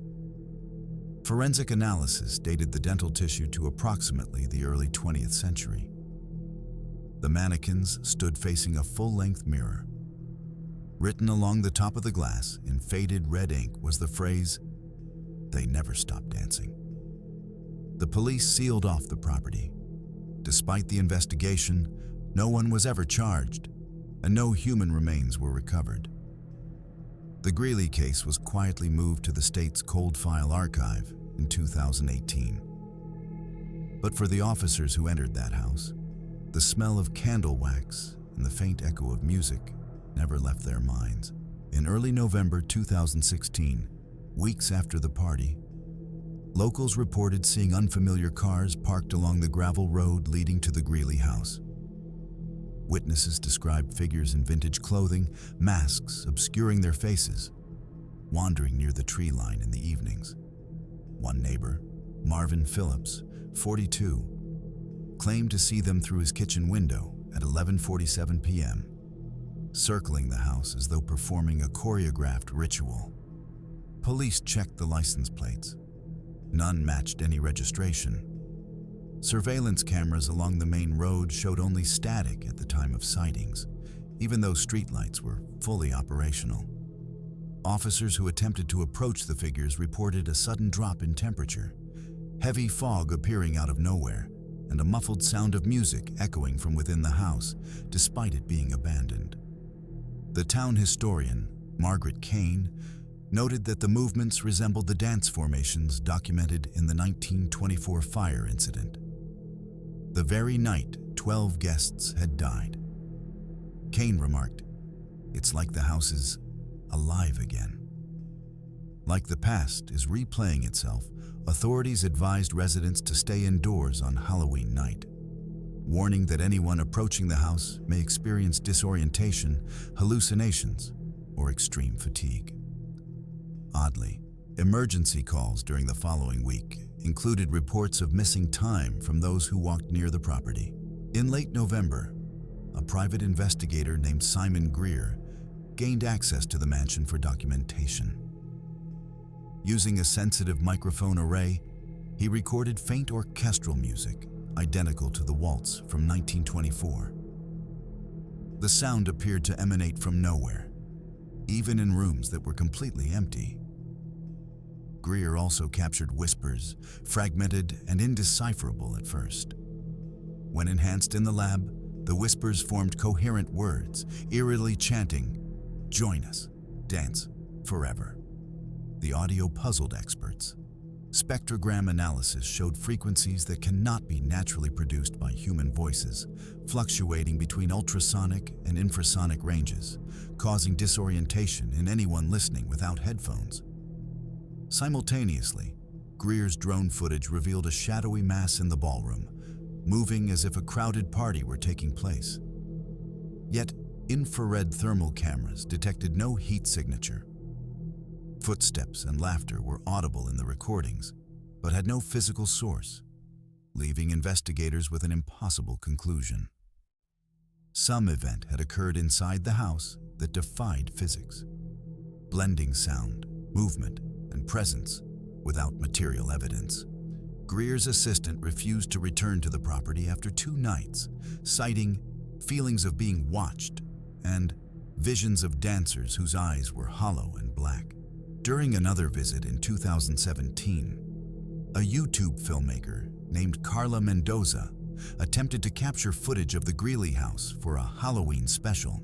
Forensic analysis dated the dental tissue to approximately the early 20th century. The mannequins stood facing a full-length mirror. Written along the top of the glass in faded red ink was the phrase, "They never stopped dancing." The police sealed off the property. Despite the investigation, no one was ever charged, and no human remains were recovered. The Greeley case was quietly moved to the state's cold file archive in 2018. But for the officers who entered that house, the smell of candle wax and the faint echo of music never left their minds. In early November 2016, weeks after the party, locals reported seeing unfamiliar cars parked along the gravel road leading to the Greeley house. Witnesses described figures in vintage clothing, masks obscuring their faces, wandering near the tree line in the evenings. One neighbor, Marvin Phillips, 42, claimed to see them through his kitchen window at 11:47 p.m., circling the house as though performing a choreographed ritual. Police checked the license plates. None matched any registration. Surveillance cameras along the main road showed only static at the time of sightings, even though streetlights were fully operational. Officers who attempted to approach the figures reported a sudden drop in temperature, heavy fog appearing out of nowhere, and a muffled sound of music echoing from within the house, despite it being abandoned. The town historian, Margaret Kane, noted that the movements resembled the dance formations documented in the 1924 fire incident. The very night 12 guests had died. Kane remarked, "It's like the house is alive again." Like the past is replaying itself, authorities advised residents to stay indoors on Halloween night, warning that anyone approaching the house may experience disorientation, hallucinations, or extreme fatigue. Oddly, emergency calls during the following week included reports of missing time from those who walked near the property. In late November, a private investigator named Simon Greer gained access to the mansion for documentation. Using a sensitive microphone array, he recorded faint orchestral music identical to the waltz from 1924. The sound appeared to emanate from nowhere, even in rooms that were completely empty. Greer also captured whispers, fragmented and indecipherable at first. When enhanced in the lab, the whispers formed coherent words, eerily chanting, "Join us, dance forever." The audio puzzled experts. Spectrogram analysis showed frequencies that cannot be naturally produced by human voices, fluctuating between ultrasonic and infrasonic ranges, causing disorientation in anyone listening without headphones. Simultaneously, Greer's drone footage revealed a shadowy mass in the ballroom, moving as if a crowded party were taking place. Yet, infrared thermal cameras detected no heat signature. Footsteps and laughter were audible in the recordings, but had no physical source, leaving investigators with an impossible conclusion. Some event had occurred inside the house that defied physics, blending sound, movement, and presence without material evidence. Greer's assistant refused to return to the property after 2 nights, citing feelings of being watched and visions of dancers whose eyes were hollow and black. During another visit in 2017, a YouTube filmmaker named Carla Mendoza attempted to capture footage of the Greeley house for a Halloween special.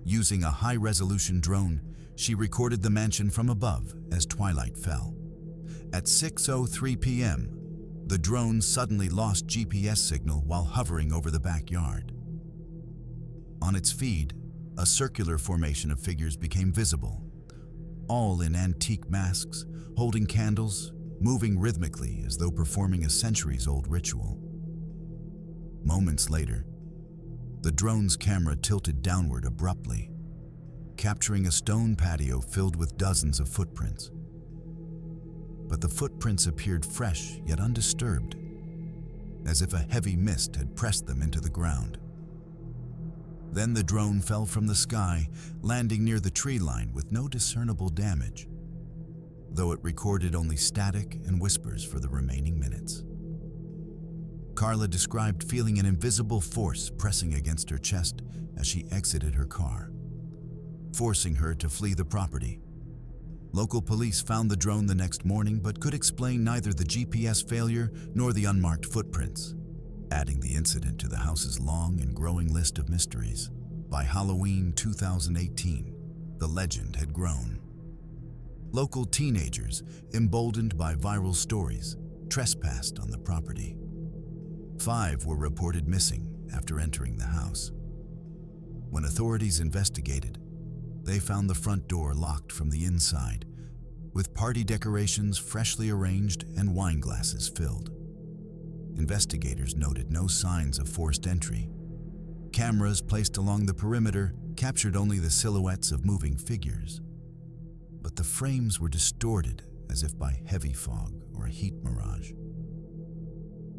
Using a high-resolution drone, she recorded the mansion from above as twilight fell. At 6:03 p.m., the drone suddenly lost GPS signal while hovering over the backyard. On its feed, a circular formation of figures became visible, all in antique masks, holding candles, moving rhythmically as though performing a centuries-old ritual. Moments later, the drone's camera tilted downward abruptly, capturing a stone patio filled with dozens of footprints. But the footprints appeared fresh yet undisturbed, as if a heavy mist had pressed them into the ground. Then the drone fell from the sky, landing near the tree line with no discernible damage, though it recorded only static and whispers for the remaining minutes. Carla described feeling an invisible force pressing against her chest as she exited her car, forcing her to flee the property. Local police found the drone the next morning but could explain neither the GPS failure nor the unmarked footprints, adding the incident to the house's long and growing list of mysteries. By Halloween 2018, the legend had grown. Local teenagers, emboldened by viral stories, trespassed on the property. 5 were reported missing after entering the house. When authorities investigated, they found the front door locked from the inside, with party decorations freshly arranged and wine glasses filled. Investigators noted no signs of forced entry. Cameras placed along the perimeter captured only the silhouettes of moving figures, but the frames were distorted as if by heavy fog or a heat mirage.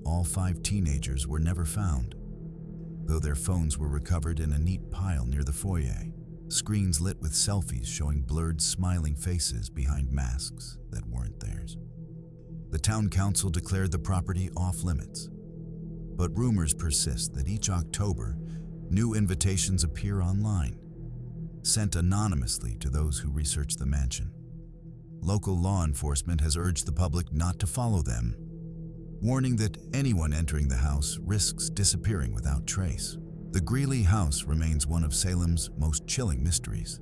All 5 teenagers were never found, though their phones were recovered in a neat pile near the foyer, screens lit with selfies showing blurred, smiling faces behind masks that weren't theirs. The town council declared the property off-limits, but rumors persist that each October, new invitations appear online, sent anonymously to those who research the mansion. Local law enforcement has urged the public not to follow them, warning that anyone entering the house risks disappearing without trace. The Greeley house remains one of Salem's most chilling mysteries.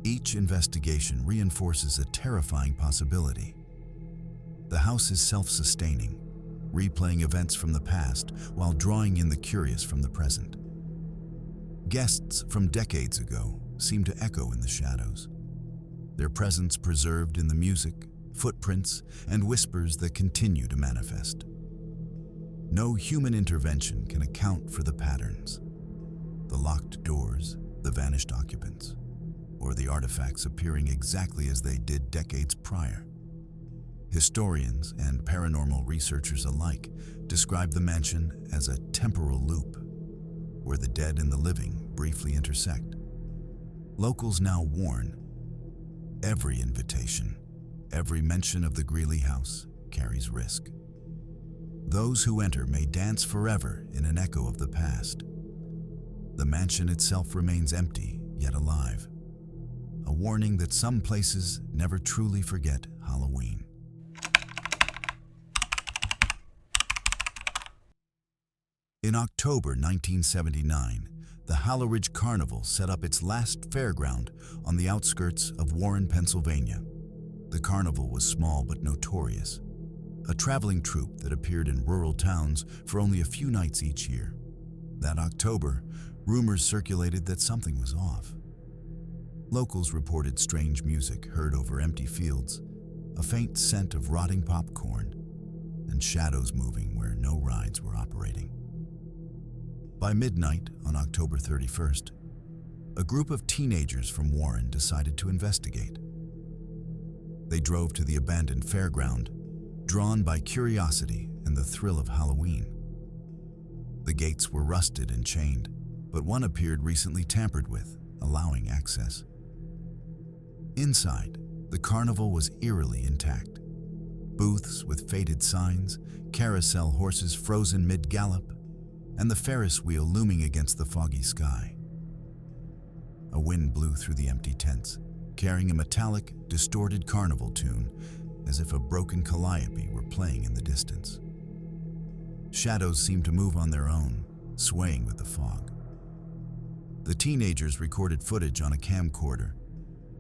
Each investigation reinforces a terrifying possibility. The house is self-sustaining, replaying events from the past while drawing in the curious from the present. Guests from decades ago seem to echo in the shadows. their presence preserved in the music, footprints, and whispers that continue to manifest. No human intervention can account for the patterns, the locked doors, the vanished occupants, or the artifacts appearing exactly as they did decades prior. Historians and paranormal researchers alike describe the mansion as a temporal loop, where the dead and the living briefly intersect. Locals now warn, every invitation, every mention of the Greeley house carries risk. Those who enter may dance forever in an echo of the past. The mansion itself remains empty, yet alive. A warning that some places never truly forget Halloween. In October 1979, the Halloridge Carnival set up its last fairground on the outskirts of Warren, Pennsylvania. The carnival was small but notorious, a traveling troupe that appeared in rural towns for only a few nights each year. That October, rumors circulated that something was off. Locals reported strange music heard over empty fields, a faint scent of rotting popcorn, and shadows moving where no rides were operating. By midnight on October 31st, a group of teenagers from Warren decided to investigate. They drove to the abandoned fairground, drawn by curiosity and the thrill of Halloween. The gates were rusted and chained, but one appeared recently tampered with, allowing access. Inside, the carnival was eerily intact. Booths with faded signs, carousel horses frozen mid-gallop, and the Ferris wheel looming against the foggy sky. A wind blew through the empty tents, carrying a metallic, distorted carnival tune, as if a broken calliope were playing in the distance. Shadows seemed to move on their own, swaying with the fog. The teenagers recorded footage on a camcorder,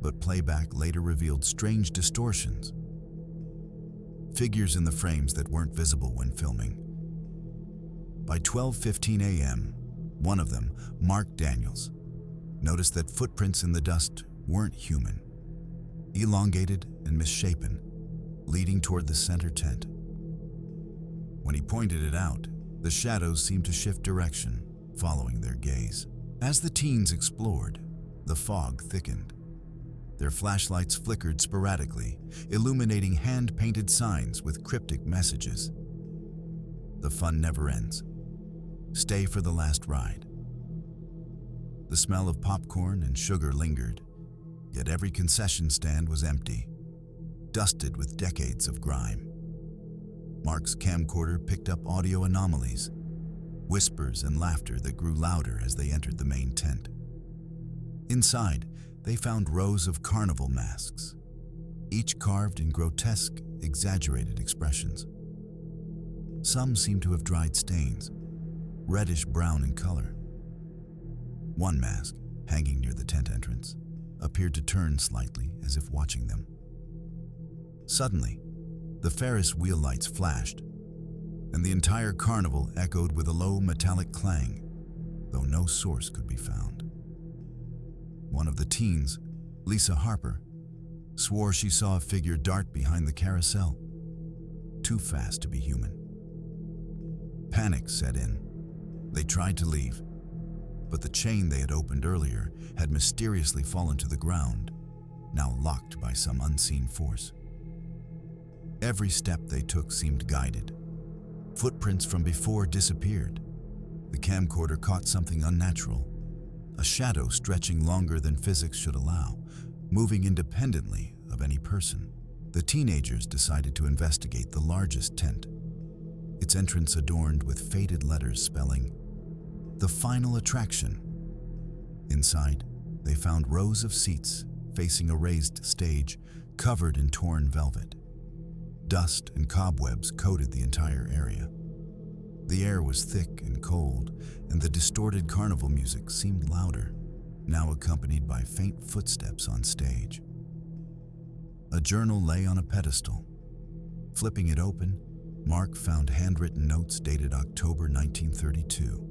but playback later revealed strange distortions. Figures in the frames that weren't visible when filming. By 12:15 a.m., one of them, Mark Daniels, noticed that footprints in the dust weren't human, elongated and misshapen, leading toward the center tent. When he pointed it out, the shadows seemed to shift direction, following their gaze. As the teens explored, the fog thickened. Their flashlights flickered sporadically, illuminating hand-painted signs with cryptic messages. The fun never ends. Stay for the last ride. The smell of popcorn and sugar lingered, yet every concession stand was empty, dusted with decades of grime. Mark's camcorder picked up audio anomalies, whispers and laughter that grew louder as they entered the main tent. Inside, they found rows of carnival masks, each carved in grotesque, exaggerated expressions. Some seemed to have dried stains, reddish-brown in color. One mask, hanging near the tent entrance, appeared to turn slightly as if watching them. Suddenly, the Ferris wheel lights flashed, and the entire carnival echoed with a low metallic clang, though no source could be found. One of the teens, Lisa Harper, swore she saw a figure dart behind the carousel, too fast to be human. Panic set in. They tried to leave, but the chain they had opened earlier had mysteriously fallen to the ground, now locked by some unseen force. Every step they took seemed guided. Footprints from before disappeared. The camcorder caught something unnatural, a shadow stretching longer than physics should allow, moving independently of any person. The teenagers decided to investigate the largest tent, its entrance adorned with faded letters spelling, "The Final Attraction." Inside, they found rows of seats facing a raised stage covered in torn velvet. Dust and cobwebs coated the entire area. The air was thick and cold, and the distorted carnival music seemed louder, now accompanied by faint footsteps on stage. A journal lay on a pedestal. Flipping it open, Mark found handwritten notes dated October 1932.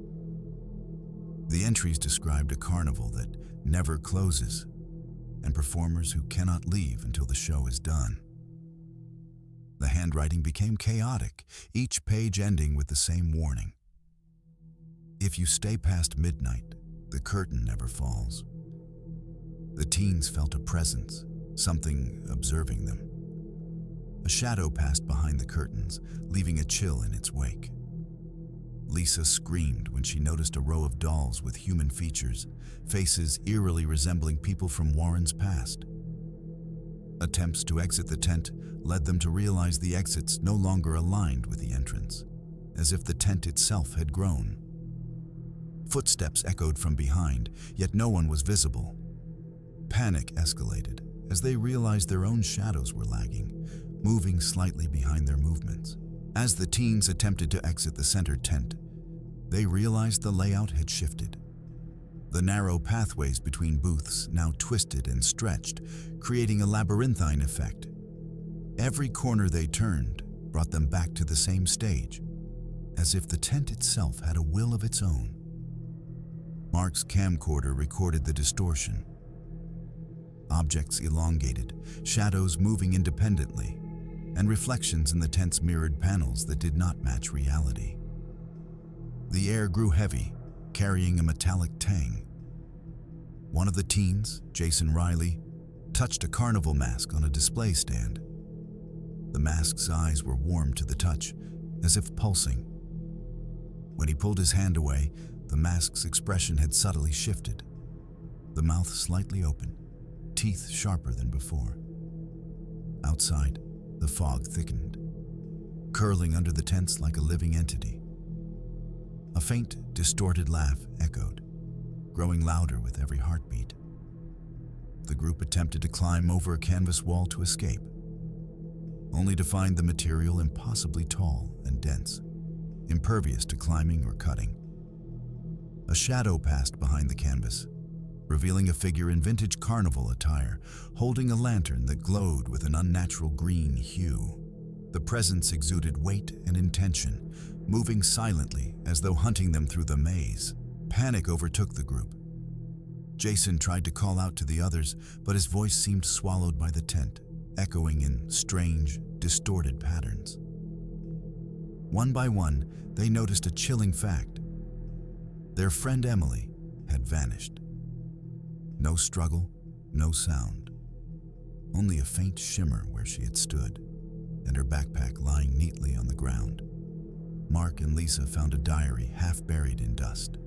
The entries described a carnival that never closes, and performers who cannot leave until the show is done. The handwriting became chaotic, each page ending with the same warning. If you stay past midnight, the curtain never falls. The teens felt a presence, something observing them. A shadow passed behind the curtains, leaving a chill in its wake. Lisa screamed when she noticed a row of dolls with human features, faces eerily resembling people from Warren's past. Attempts to exit the tent led them to realize the exits no longer aligned with the entrance, as if the tent itself had grown. Footsteps echoed from behind, yet no one was visible. Panic escalated as they realized their own shadows were lagging, moving slightly behind their movements. As the teens attempted to exit the center tent, they realized the layout had shifted. The narrow pathways between booths now twisted and stretched, creating a labyrinthine effect. Every corner they turned brought them back to the same stage, as if the tent itself had a will of its own. Mark's camcorder recorded the distortion. Objects elongated, shadows moving independently, and reflections in the tent's mirrored panels that did not match reality. The air grew heavy, carrying a metallic tang. One of the teens, Jason Riley, touched a carnival mask on a display stand. The mask's eyes were warm to the touch, as if pulsing. When he pulled his hand away, the mask's expression had subtly shifted. The mouth slightly open, teeth sharper than before. Outside, the fog thickened, curling under the tents like a living entity. A faint, distorted laugh echoed, growing louder with every heartbeat. The group attempted to climb over a canvas wall to escape, only to find the material impossibly tall and dense, impervious to climbing or cutting. A shadow passed behind the canvas, revealing a figure in vintage carnival attire, holding a lantern that glowed with an unnatural green hue. The presence exuded weight and intention, moving silently as though hunting them through the maze. Panic overtook the group. Jason tried to call out to the others, but his voice seemed swallowed by the tent, echoing in strange, distorted patterns. One by one, they noticed a chilling fact. Their friend Emily had vanished. No struggle, no sound. Only a faint shimmer where she had stood, and her backpack lying neatly on the ground. Mark and Lisa found a diary half buried in dust,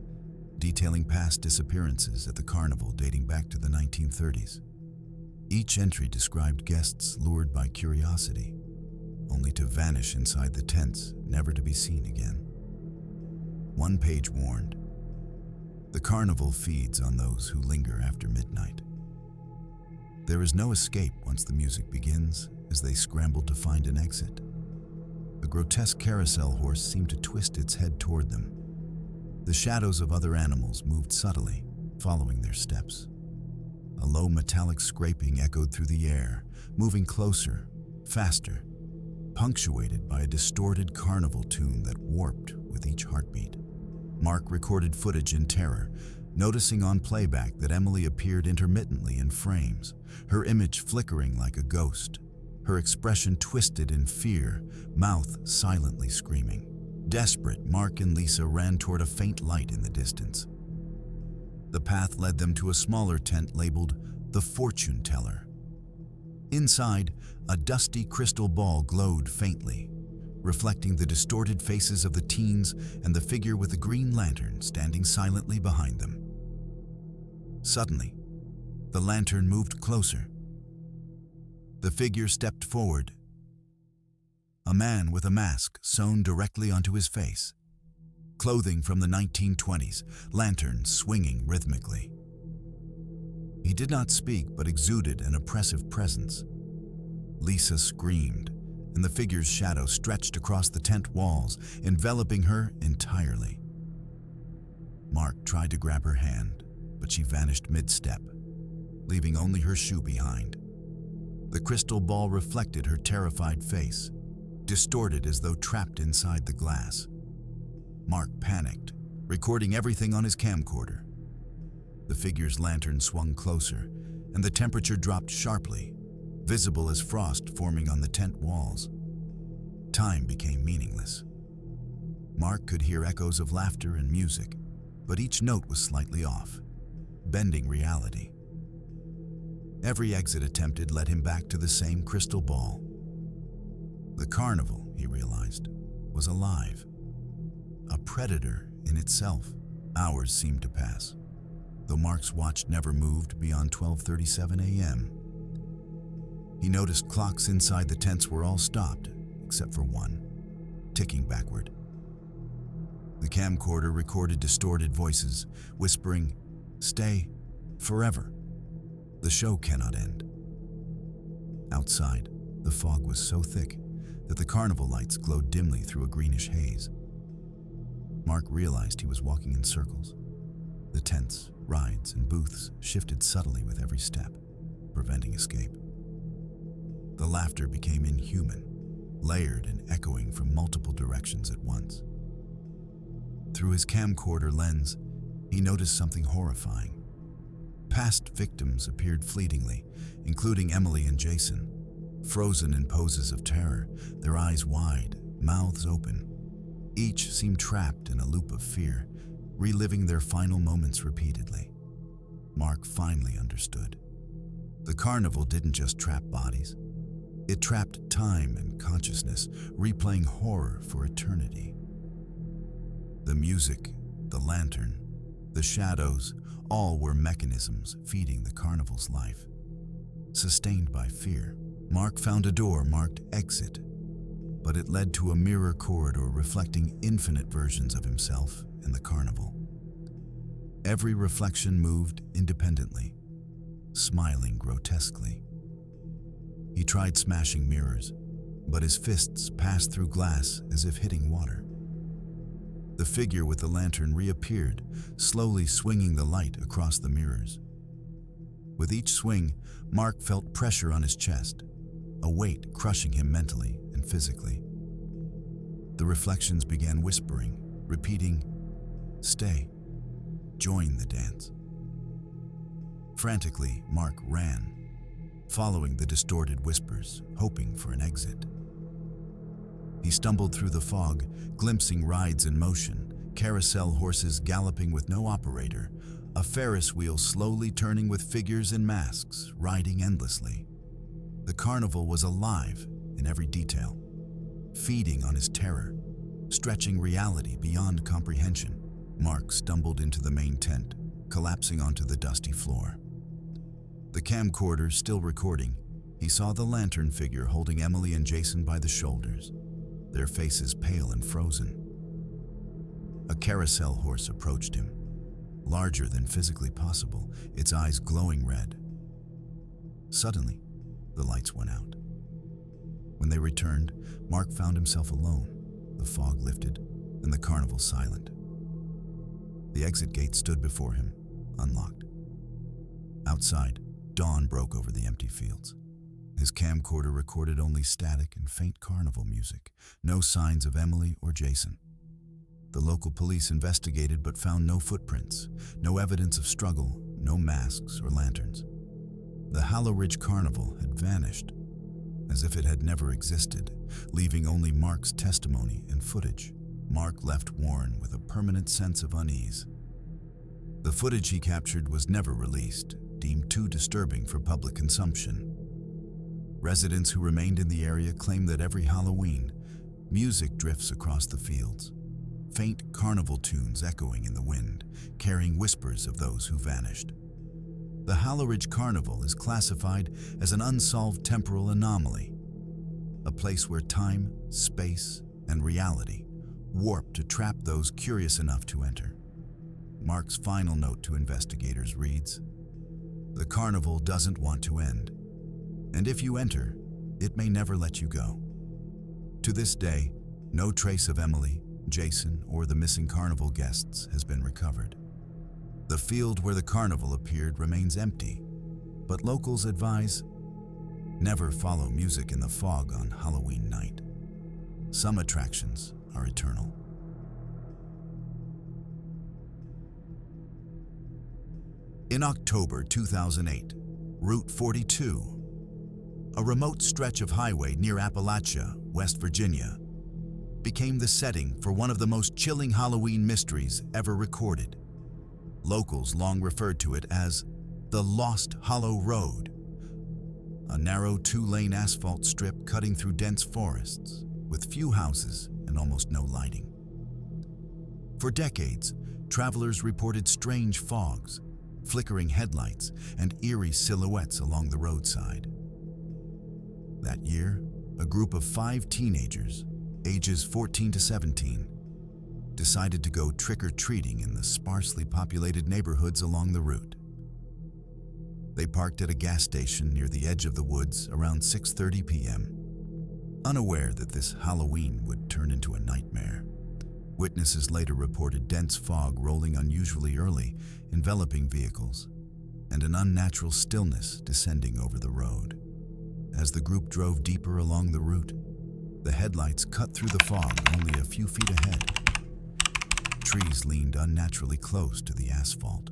detailing past disappearances at the carnival dating back to the 1930s. Each entry described guests lured by curiosity, only to vanish inside the tents, never to be seen again. One page warned, "The carnival feeds on those who linger after midnight." There is no escape once the music begins, as they scrambled to find an exit. A grotesque carousel horse seemed to twist its head toward them. The shadows of other animals moved subtly, following their steps. A low metallic scraping echoed through the air, moving closer, faster, punctuated by a distorted carnival tune that warped with each heartbeat. Mark recorded footage in terror, noticing on playback that Emily appeared intermittently in frames, her image flickering like a ghost, her expression twisted in fear, mouth silently screaming. Desperate, Mark and Lisa ran toward a faint light in the distance. The path led them to a smaller tent labeled the Fortune Teller. Inside, a dusty crystal ball glowed faintly, reflecting the distorted faces of the teens and the figure with the green lantern standing silently behind them. Suddenly, the lantern moved closer. The figure stepped forward. A man with a mask sewn directly onto his face. Clothing from the 1920s, lantern swinging rhythmically. He did not speak but exuded an oppressive presence. Lisa screamed, and the figure's shadow stretched across the tent walls, enveloping her entirely. Mark tried to grab her hand, but she vanished mid-step, leaving only her shoe behind. The crystal ball reflected her terrified face, distorted as though trapped inside the glass. Mark panicked, recording everything on his camcorder. The figure's lantern swung closer, and the temperature dropped sharply, visible as frost forming on the tent walls. Time became meaningless. Mark could hear echoes of laughter and music, but each note was slightly off, bending reality. Every exit attempted led him back to the same crystal ball. The carnival, he realized, was alive. A predator in itself. Hours seemed to pass, though Mark's watch never moved beyond 12:37 a.m. He noticed clocks inside the tents were all stopped, except for one, ticking backward. The camcorder recorded distorted voices, whispering, "Stay, forever. The show cannot end." Outside, the fog was so thick that the carnival lights glowed dimly through a greenish haze. Mark realized he was walking in circles. The tents, rides, and booths shifted subtly with every step, preventing escape. The laughter became inhuman, layered and echoing from multiple directions at once. Through his camcorder lens, he noticed something horrifying. Past victims appeared fleetingly, including Emily and Jason, frozen in poses of terror, their eyes wide, mouths open. Each seemed trapped in a loop of fear, reliving their final moments repeatedly. Mark finally understood. The carnival didn't just trap bodies. It trapped time and consciousness, replaying horror for eternity. The music, the lantern, the shadows, all were mechanisms feeding the carnival's life. Sustained by fear, Mark found a door marked Exit, but it led to a mirror corridor reflecting infinite versions of himself and the carnival. Every reflection moved independently, smiling grotesquely. He tried smashing mirrors, but his fists passed through glass as if hitting water. The figure with the lantern reappeared, slowly swinging the light across the mirrors. With each swing, Mark felt pressure on his chest, a weight crushing him mentally and physically. The reflections began whispering, repeating, "Stay, join the dance." Frantically, Mark ran, following the distorted whispers, hoping for an exit. He stumbled through the fog, glimpsing rides in motion, carousel horses galloping with no operator, a Ferris wheel slowly turning with figures in masks, riding endlessly. The carnival was alive in every detail, feeding on his terror, stretching reality beyond comprehension. Mark stumbled into the main tent, collapsing onto the dusty floor. The camcorder still recording, he saw the lantern figure holding Emily and Jason by the shoulders, their faces pale and frozen. A carousel horse approached him, larger than physically possible, its eyes glowing red. Suddenly, the lights went out. When they returned, Mark found himself alone, the fog lifted, and the carnival silent. The exit gate stood before him, unlocked. Outside, dawn broke over the empty fields. His camcorder recorded only static and faint carnival music, no signs of Emily or Jason. The local police investigated but found no footprints, no evidence of struggle, no masks or lanterns. The Hollow Ridge Carnival had vanished, as if it had never existed, leaving only Mark's testimony and footage. Mark left Warren with a permanent sense of unease. The footage he captured was never released, deemed too disturbing for public consumption. Residents who remained in the area claim that every Halloween, music drifts across the fields, faint carnival tunes echoing in the wind, carrying whispers of those who vanished. The Hollow Ridge Carnival is classified as an unsolved temporal anomaly, a place where time, space, and reality warp to trap those curious enough to enter. Mark's final note to investigators reads, "The carnival doesn't want to end, and if you enter, it may never let you go." To this day, no trace of Emily, Jason, or the missing carnival guests has been recovered. The field where the carnival appeared remains empty, but locals advise, never follow music in the fog on Halloween night. Some attractions are eternal. In October 2008, Route 42, a remote stretch of highway near Appalachia, West Virginia, became the setting for one of the most chilling Halloween mysteries ever recorded. Locals long referred to it as the Lost Hollow Road, a narrow two-lane asphalt strip cutting through dense forests with few houses and almost no lighting. For decades, travelers reported strange fogs, flickering headlights, and eerie silhouettes along the roadside. That year, a group of 5 teenagers, ages 14 to 17, decided to go trick-or-treating in the sparsely populated neighborhoods along the route. They parked at a gas station near the edge of the woods around 6:30 p.m., unaware that this Halloween would turn into a nightmare. Witnesses later reported dense fog rolling unusually early, enveloping vehicles, and an unnatural stillness descending over the road. As the group drove deeper along the route, the headlights cut through the fog only a few feet ahead. Trees leaned unnaturally close to the asphalt,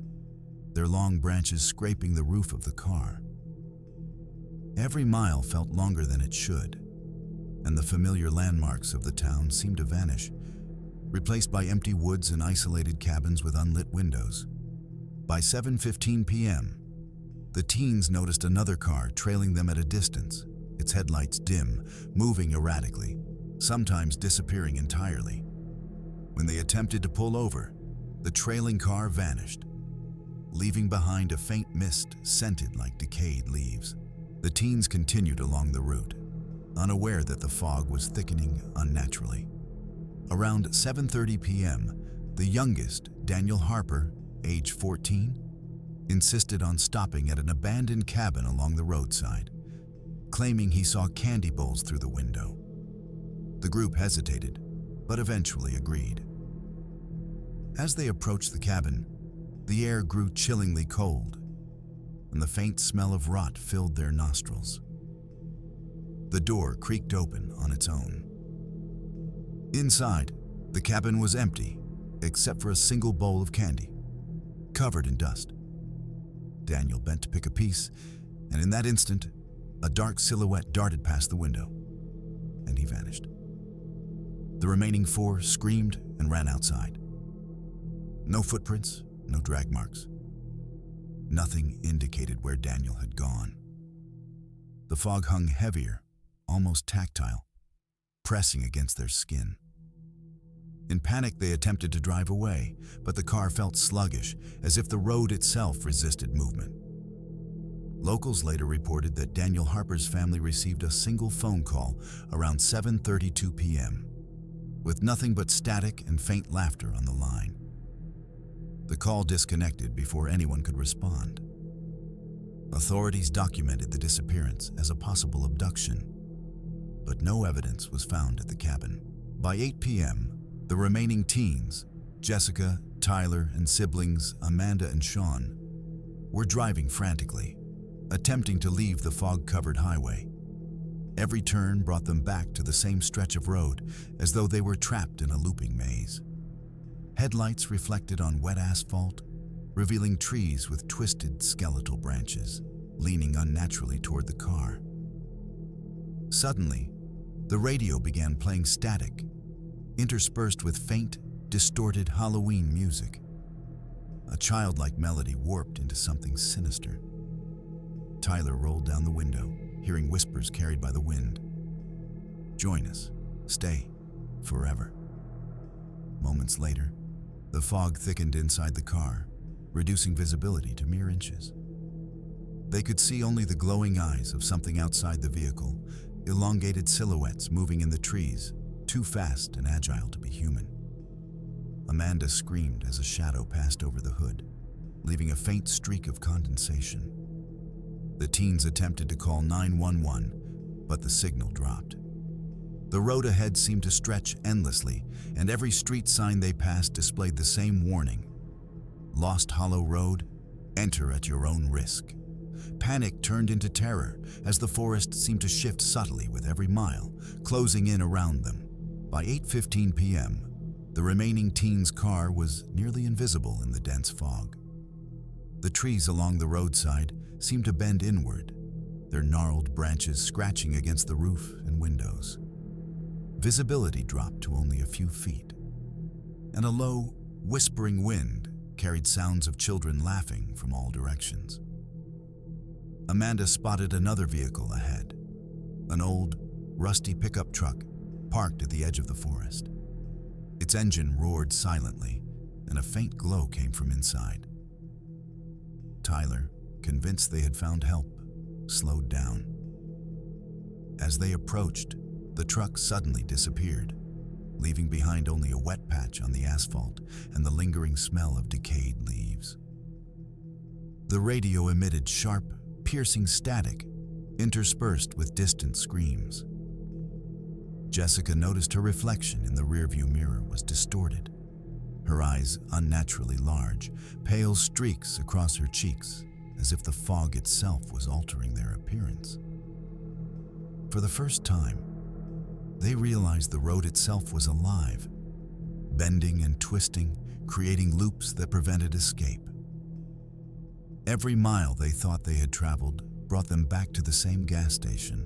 their long branches scraping the roof of the car. Every mile felt longer than it should, and the familiar landmarks of the town seemed to vanish, replaced by empty woods and isolated cabins with unlit windows. By 7:15 p.m., the teens noticed another car trailing them at a distance, its headlights dim, moving erratically, sometimes disappearing entirely. When they attempted to pull over, the trailing car vanished, leaving behind a faint mist scented like decayed leaves. The teens continued along the route, unaware that the fog was thickening unnaturally. Around 7:30 p.m., the youngest, Daniel Harper, age 14, insisted on stopping at an abandoned cabin along the roadside, claiming he saw candy bowls through the window. The group hesitated, but eventually agreed. As they approached the cabin, the air grew chillingly cold, and the faint smell of rot filled their nostrils. The door creaked open on its own. Inside, the cabin was empty, except for a single bowl of candy, covered in dust. Daniel bent to pick a piece, and in that instant, a dark silhouette darted past the window, and he vanished. The remaining 4 screamed and ran outside. No footprints, no drag marks. Nothing indicated where Daniel had gone. The fog hung heavier, almost tactile, pressing against their skin. In panic, they attempted to drive away, but the car felt sluggish, as if the road itself resisted movement. Locals later reported that Daniel Harper's family received a single phone call around 7:32 p.m., with nothing but static and faint laughter on the line. The call disconnected before anyone could respond. Authorities documented the disappearance as a possible abduction, but no evidence was found at the cabin. By 8 p.m., the remaining teens, Jessica, Tyler, and siblings Amanda and Sean, were driving frantically, attempting to leave the fog-covered highway. Every turn brought them back to the same stretch of road, as though they were trapped in a looping maze. Headlights reflected on wet asphalt, revealing trees with twisted skeletal branches, leaning unnaturally toward the car. Suddenly, the radio began playing static, interspersed with faint, distorted Halloween music. A childlike melody warped into something sinister. Tyler rolled down the window, hearing whispers carried by the wind. "Join us. Stay. Forever." Moments later, the fog thickened inside the car, reducing visibility to mere inches. They could see only the glowing eyes of something outside the vehicle, elongated silhouettes moving in the trees, too fast and agile to be human. Amanda screamed as a shadow passed over the hood, leaving a faint streak of condensation. The teens attempted to call 911, but the signal dropped. The road ahead seemed to stretch endlessly, and every street sign they passed displayed the same warning: Lost Hollow Road, enter at your own risk. Panic turned into terror as the forest seemed to shift subtly with every mile, closing in around them. By 8:15 p.m., the remaining teen's car was nearly invisible in the dense fog. The trees along the roadside seemed to bend inward, their gnarled branches scratching against the roof and windows. Visibility dropped to only a few feet, and a low, whispering wind carried sounds of children laughing from all directions. Amanda spotted another vehicle ahead, an old, rusty pickup truck parked at the edge of the forest. Its engine roared silently, and a faint glow came from inside. Tyler, convinced they had found help, slowed down. As they approached, the truck suddenly disappeared, leaving behind only a wet patch on the asphalt and the lingering smell of decayed leaves. The radio emitted sharp, piercing static, interspersed with distant screams. Jessica noticed her reflection in the rearview mirror was distorted, her eyes unnaturally large, pale streaks across her cheeks, as if the fog itself was altering their appearance. For the first time, they realized the road itself was alive, bending and twisting, creating loops that prevented escape. Every mile they thought they had traveled brought them back to the same gas station,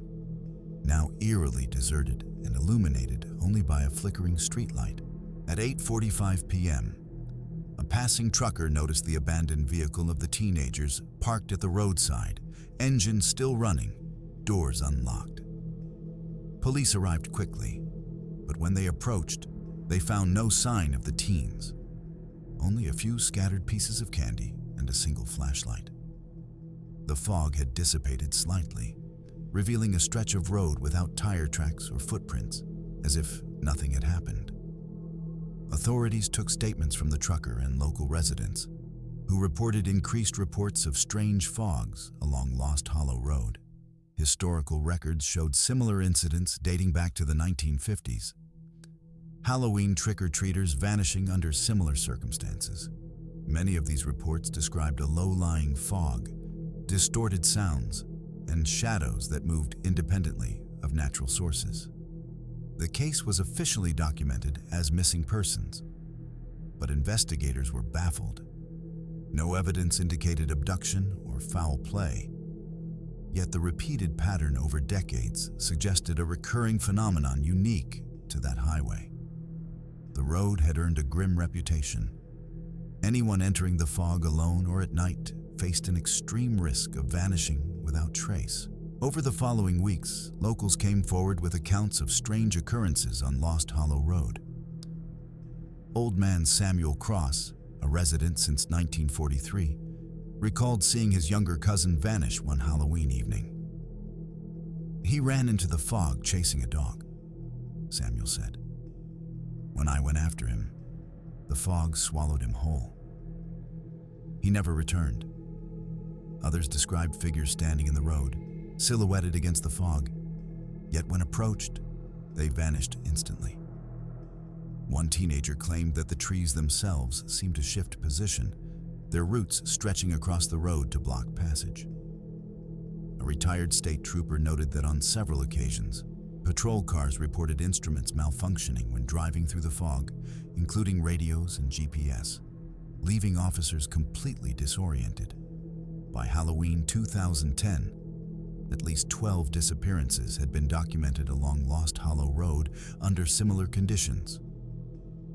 now eerily deserted and illuminated only by a flickering streetlight. At 8:45 p.m., a passing trucker noticed the abandoned vehicle of the teenagers parked at the roadside, engine still running, doors unlocked. Police arrived quickly, but when they approached, they found no sign of the teens, only a few scattered pieces of candy and a single flashlight. The fog had dissipated slightly, revealing a stretch of road without tire tracks or footprints, as if nothing had happened. Authorities took statements from the trucker and local residents, who reported increased reports of strange fogs along Lost Hollow Road. Historical records showed similar incidents dating back to the 1950s. Halloween trick-or-treaters vanishing under similar circumstances. Many of these reports described a low-lying fog, distorted sounds, and shadows that moved independently of natural sources. The case was officially documented as missing persons, but investigators were baffled. No evidence indicated abduction or foul play, yet the repeated pattern over decades suggested a recurring phenomenon unique to that highway. The road had earned a grim reputation. Anyone entering the fog alone or at night faced an extreme risk of vanishing without trace. Over the following weeks, locals came forward with accounts of strange occurrences on Lost Hollow Road. Old man Samuel Cross, a resident since 1943, recalled seeing his younger cousin vanish one Halloween evening. "He ran into the fog chasing a dog," Samuel said. "When I went after him, the fog swallowed him whole. He never returned." Others described figures standing in the road, silhouetted against the fog, yet when approached, they vanished instantly. One teenager claimed that the trees themselves seemed to shift position, their roots stretching across the road to block passage. A retired state trooper noted that on several occasions, patrol cars reported instruments malfunctioning when driving through the fog, including radios and GPS, leaving officers completely disoriented. By Halloween 2010, at least 12 disappearances had been documented along Lost Hollow Road under similar conditions.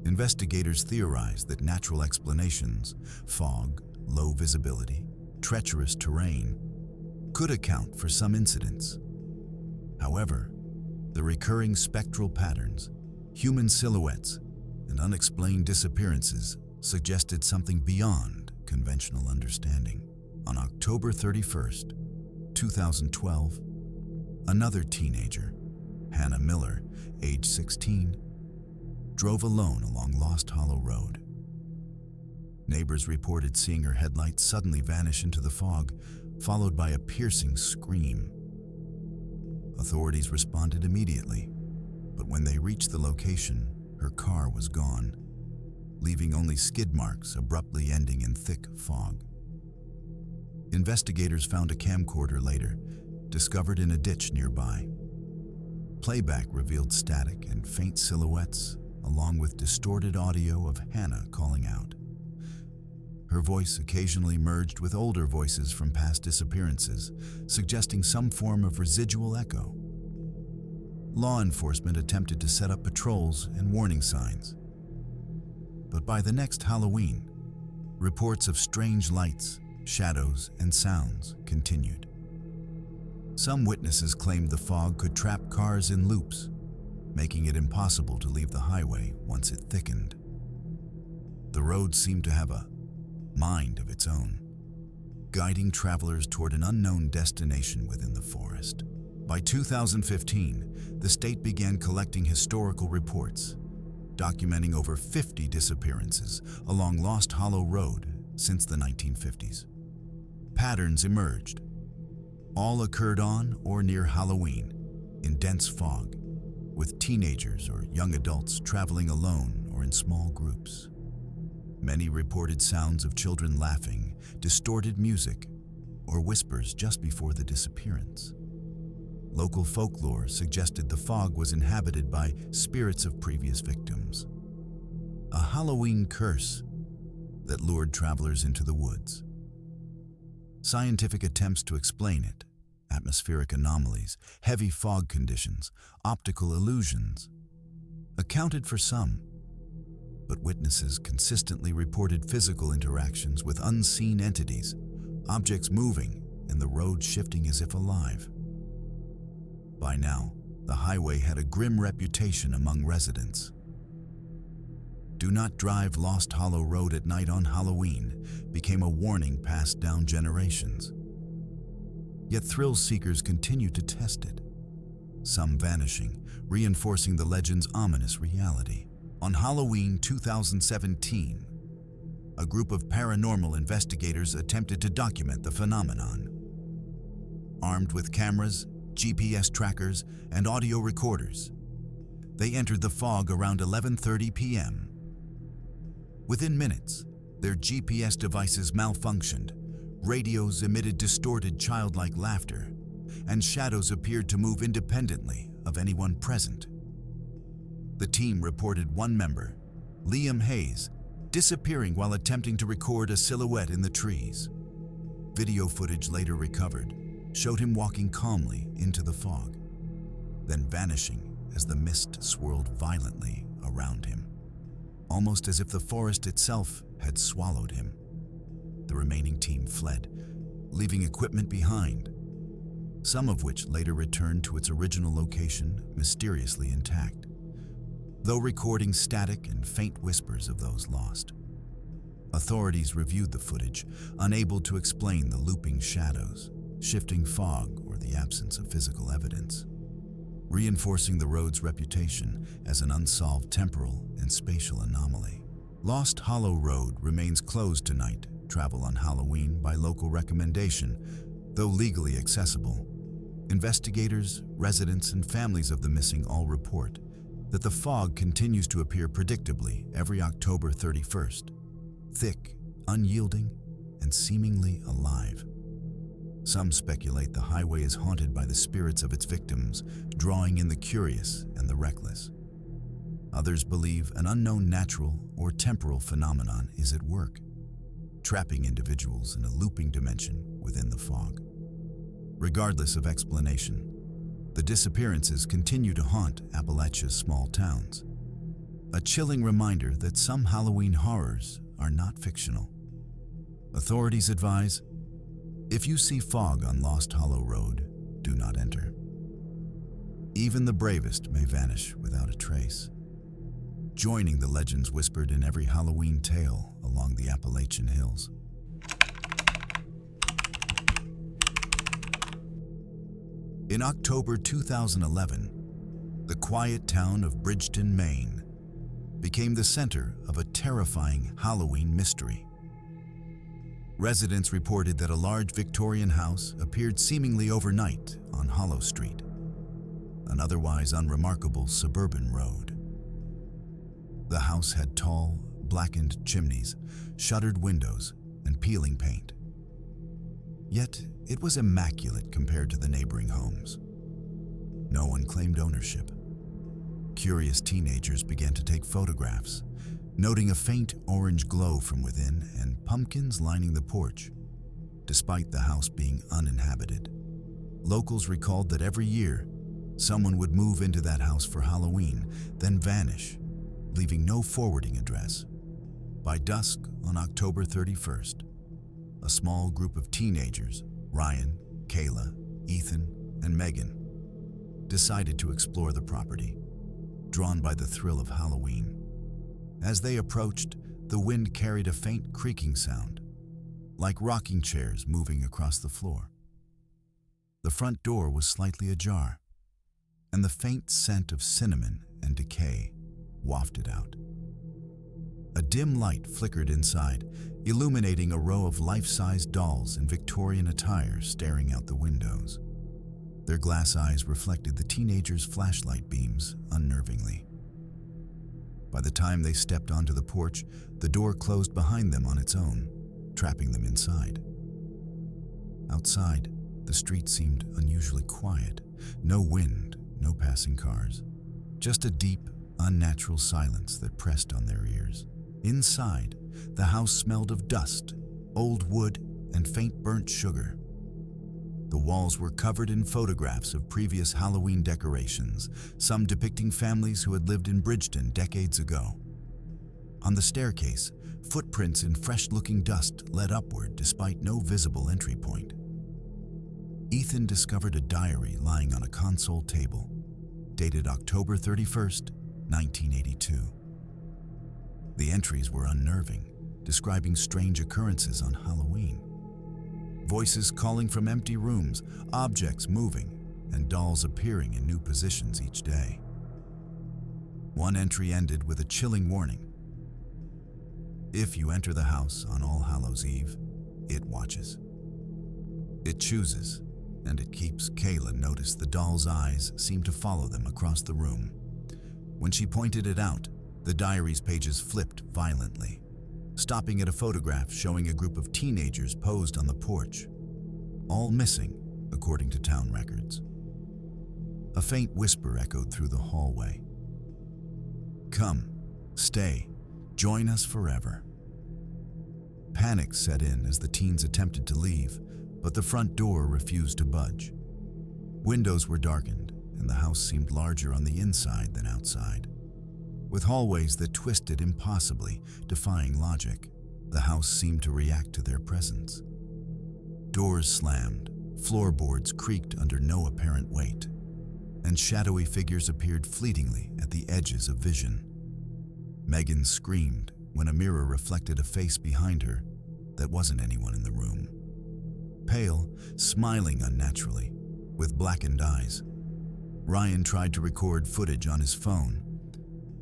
Investigators theorized that natural explanations, fog, low visibility, treacherous terrain, could account for some incidents. However, the recurring spectral patterns, human silhouettes, and unexplained disappearances suggested something beyond conventional understanding. On October 31st, 2012, another teenager, Hannah Miller, age 16, drove alone along Lost Hollow Road. Neighbors reported seeing her headlights suddenly vanish into the fog, followed by a piercing scream. Authorities responded immediately, but when they reached the location, her car was gone, leaving only skid marks abruptly ending in thick fog. Investigators found a camcorder later, discovered in a ditch nearby. Playback revealed static and faint silhouettes, along with distorted audio of Hannah calling out. her voice occasionally merged with older voices from past disappearances, suggesting some form of residual echo. Law enforcement attempted to set up patrols and warning signs. But by the next Halloween, reports of strange lights, shadows, and sounds continued. Some witnesses claimed the fog could trap cars in loops, making it impossible to leave the highway once it thickened. The road seemed to have a mind of its own, guiding travelers toward an unknown destination within the forest. By 2015, the state began collecting historical reports, documenting over 50 disappearances along Lost Hollow Road since the 1950s. Patterns emerged. All occurred on or near Halloween, in dense fog, with teenagers or young adults traveling alone or in small groups. Many reported sounds of children laughing, distorted music, or whispers just before the disappearance. Local folklore suggested the fog was inhabited by spirits of previous victims. A Halloween curse that lured travelers into the woods. Scientific attempts to explain it, atmospheric anomalies, heavy fog conditions, optical illusions, accounted for some, but witnesses consistently reported physical interactions with unseen entities, objects moving, and the road shifting as if alive. By now, the highway had a grim reputation among residents. "Do not drive Lost Hollow Road at night on Halloween" became a warning passed down generations. Yet thrill seekers continued to test it, some vanishing, reinforcing the legend's ominous reality. On Halloween 2017, a group of paranormal investigators attempted to document the phenomenon. Armed with cameras, GPS trackers, and audio recorders, they entered the fog around 11:30 p.m. Within minutes, their GPS devices malfunctioned, radios emitted distorted childlike laughter, and shadows appeared to move independently of anyone present. The team reported one member, Liam Hayes, disappearing while attempting to record a silhouette in the trees. Video footage later recovered showed him walking calmly into the fog, then vanishing as the mist swirled violently around him, almost as if the forest itself had swallowed him. The remaining team fled, leaving equipment behind, some of which later returned to its original location mysteriously intact, though recording static and faint whispers of those lost. Authorities reviewed the footage, unable to explain the looping shadows, shifting fog, or the absence of physical evidence, reinforcing the road's reputation as an unsolved temporal and spatial anomaly. Lost Hollow Road remains closed to night travel on Halloween by local recommendation, though legally accessible. Investigators, residents, and families of the missing all report that the fog continues to appear predictably every October 31st, thick, unyielding, and seemingly alive. Some speculate the highway is haunted by the spirits of its victims, drawing in the curious and the reckless. Others believe an unknown natural or temporal phenomenon is at work, trapping individuals in a looping dimension within the fog. Regardless of explanation, the disappearances continue to haunt Appalachia's small towns, a chilling reminder that some Halloween horrors are not fictional. Authorities advise, if you see fog on Lost Hollow Road, do not enter. Even the bravest may vanish without a trace, joining the legends whispered in every Halloween tale along the Appalachian Hills. In October 2011, the quiet town of Bridgeton, Maine, became the center of a terrifying Halloween mystery. Residents reported that a large Victorian house appeared seemingly overnight on Hollow Street, an otherwise unremarkable suburban road. The house had tall, blackened chimneys, shuttered windows, and peeling paint. Yet it was immaculate compared to the neighboring homes. No one claimed ownership. Curious teenagers began to take photographs, noting a faint orange glow from within and pumpkins lining the porch, despite the house being uninhabited. Locals recalled that every year, someone would move into that house for Halloween, then vanish, leaving no forwarding address. By dusk on October 31st, a small group of teenagers, Ryan, Kayla, Ethan, and Megan, decided to explore the property, drawn by the thrill of Halloween. As they approached, the wind carried a faint creaking sound, like rocking chairs moving across the floor. The front door was slightly ajar, and the faint scent of cinnamon and decay wafted out. A dim light flickered inside, illuminating a row of life-size dolls in Victorian attire staring out the windows. Their glass eyes reflected the teenagers' flashlight beams unnervingly. By the time they stepped onto the porch, the door closed behind them on its own, trapping them inside. Outside, the street seemed unusually quiet. No wind, no passing cars. Just a deep, unnatural silence that pressed on their ears. Inside, the house smelled of dust, old wood, and faint burnt sugar. The walls were covered in photographs of previous Halloween decorations, some depicting families who had lived in Bridgeton decades ago. On the staircase, footprints in fresh-looking dust led upward despite no visible entry point. Ethan discovered a diary lying on a console table, dated October 31st, 1982. The entries were unnerving, describing strange occurrences on Halloween. Voices calling from empty rooms, objects moving, and dolls appearing in new positions each day. One entry ended with a chilling warning. If you enter the house on All Hallows Eve, it watches. It chooses, and it keeps. Kayla noticed the doll's eyes seemed to follow them across the room. When she pointed it out, the diary's pages flipped violently, stopping at a photograph showing a group of teenagers posed on the porch, all missing, according to town records. A faint whisper echoed through the hallway. "Come, stay, join us forever." Panic set in as the teens attempted to leave, but the front door refused to budge. Windows were darkened, and the house seemed larger on the inside than outside. With hallways that twisted impossibly, defying logic, the house seemed to react to their presence. Doors slammed, floorboards creaked under no apparent weight, and shadowy figures appeared fleetingly at the edges of vision. Megan screamed when a mirror reflected a face behind her that wasn't anyone in the room. Pale, smiling unnaturally, with blackened eyes, Ryan tried to record footage on his phone,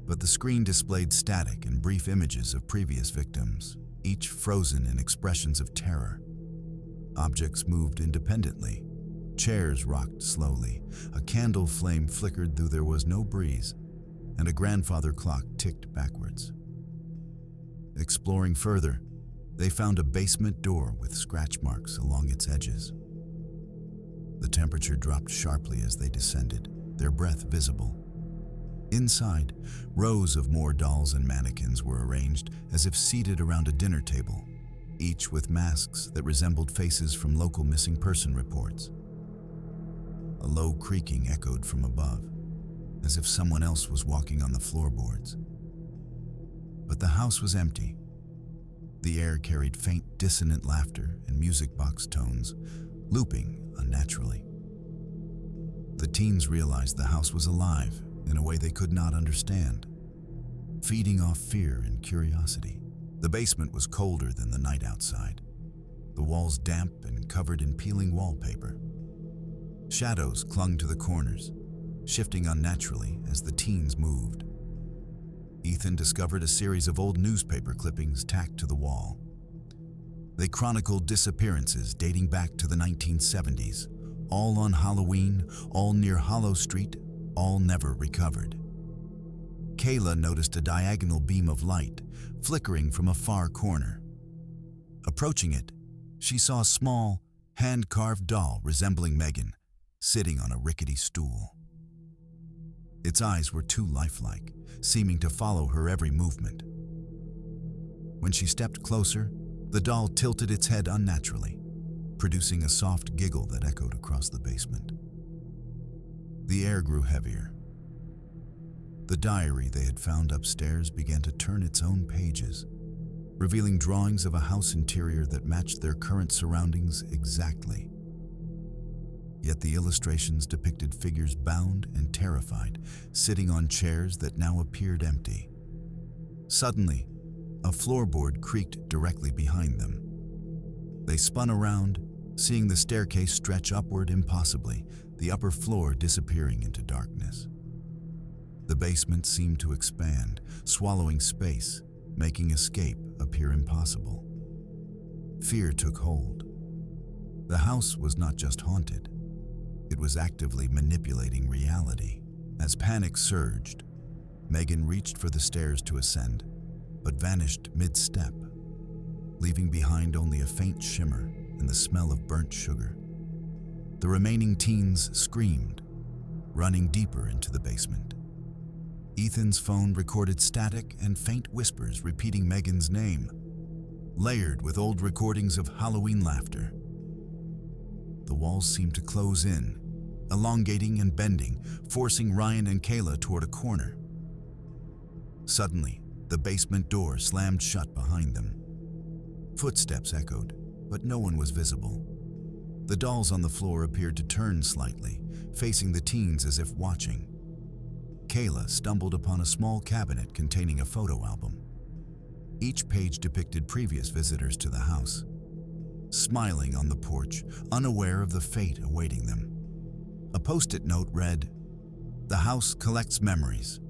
but the screen displayed static and brief images of previous victims, each frozen in expressions of terror. Objects moved independently. Chairs rocked slowly. A candle flame flickered though there was no breeze, and a grandfather clock ticked backwards. Exploring further, they found a basement door with scratch marks along its edges. The temperature dropped sharply as they descended, their breath visible. Inside, rows of more dolls and mannequins were arranged as if seated around a dinner table, each with masks that resembled faces from local missing person reports. A low creaking echoed from above, as if someone else was walking on the floorboards. But the house was empty. The air carried faint dissonant laughter and music box tones, looping unnaturally. The teens realized the house was alive in a way they could not understand, feeding off fear and curiosity. The basement was colder than the night outside, the walls damp and covered in peeling wallpaper. Shadows clung to the corners, shifting unnaturally as the teens moved. Ethan discovered a series of old newspaper clippings tacked to the wall. They chronicled disappearances dating back to the 1970s, all on Halloween, all near Hollow Street, all never recovered. Kayla noticed a diagonal beam of light flickering from a far corner. Approaching it, she saw a small, hand-carved doll resembling Megan, sitting on a rickety stool. Its eyes were too lifelike, seeming to follow her every movement. When she stepped closer, the doll tilted its head unnaturally, producing a soft giggle that echoed across the basement. The air grew heavier. The diary they had found upstairs began to turn its own pages, revealing drawings of a house interior that matched their current surroundings exactly. Yet the illustrations depicted figures bound and terrified, sitting on chairs that now appeared empty. Suddenly, a floorboard creaked directly behind them. They spun around, seeing the staircase stretch upward impossibly, the upper floor disappearing into darkness. The basement seemed to expand, swallowing space, making escape appear impossible. Fear took hold. The house was not just haunted. It was actively manipulating reality. As panic surged, Megan reached for the stairs to ascend, but vanished mid-step, leaving behind only a faint shimmer and the smell of burnt sugar. The remaining teens screamed, running deeper into the basement. Ethan's phone recorded static and faint whispers repeating Megan's name, layered with old recordings of Halloween laughter. The walls seemed to close in, elongating and bending, forcing Ryan and Kayla toward a corner. Suddenly, the basement door slammed shut behind them. Footsteps echoed, but no one was visible. The dolls on the floor appeared to turn slightly, facing the teens as if watching. Kayla stumbled upon a small cabinet containing a photo album. Each page depicted previous visitors to the house, smiling on the porch, unaware of the fate awaiting them. A post-it note read, "The house collects memories.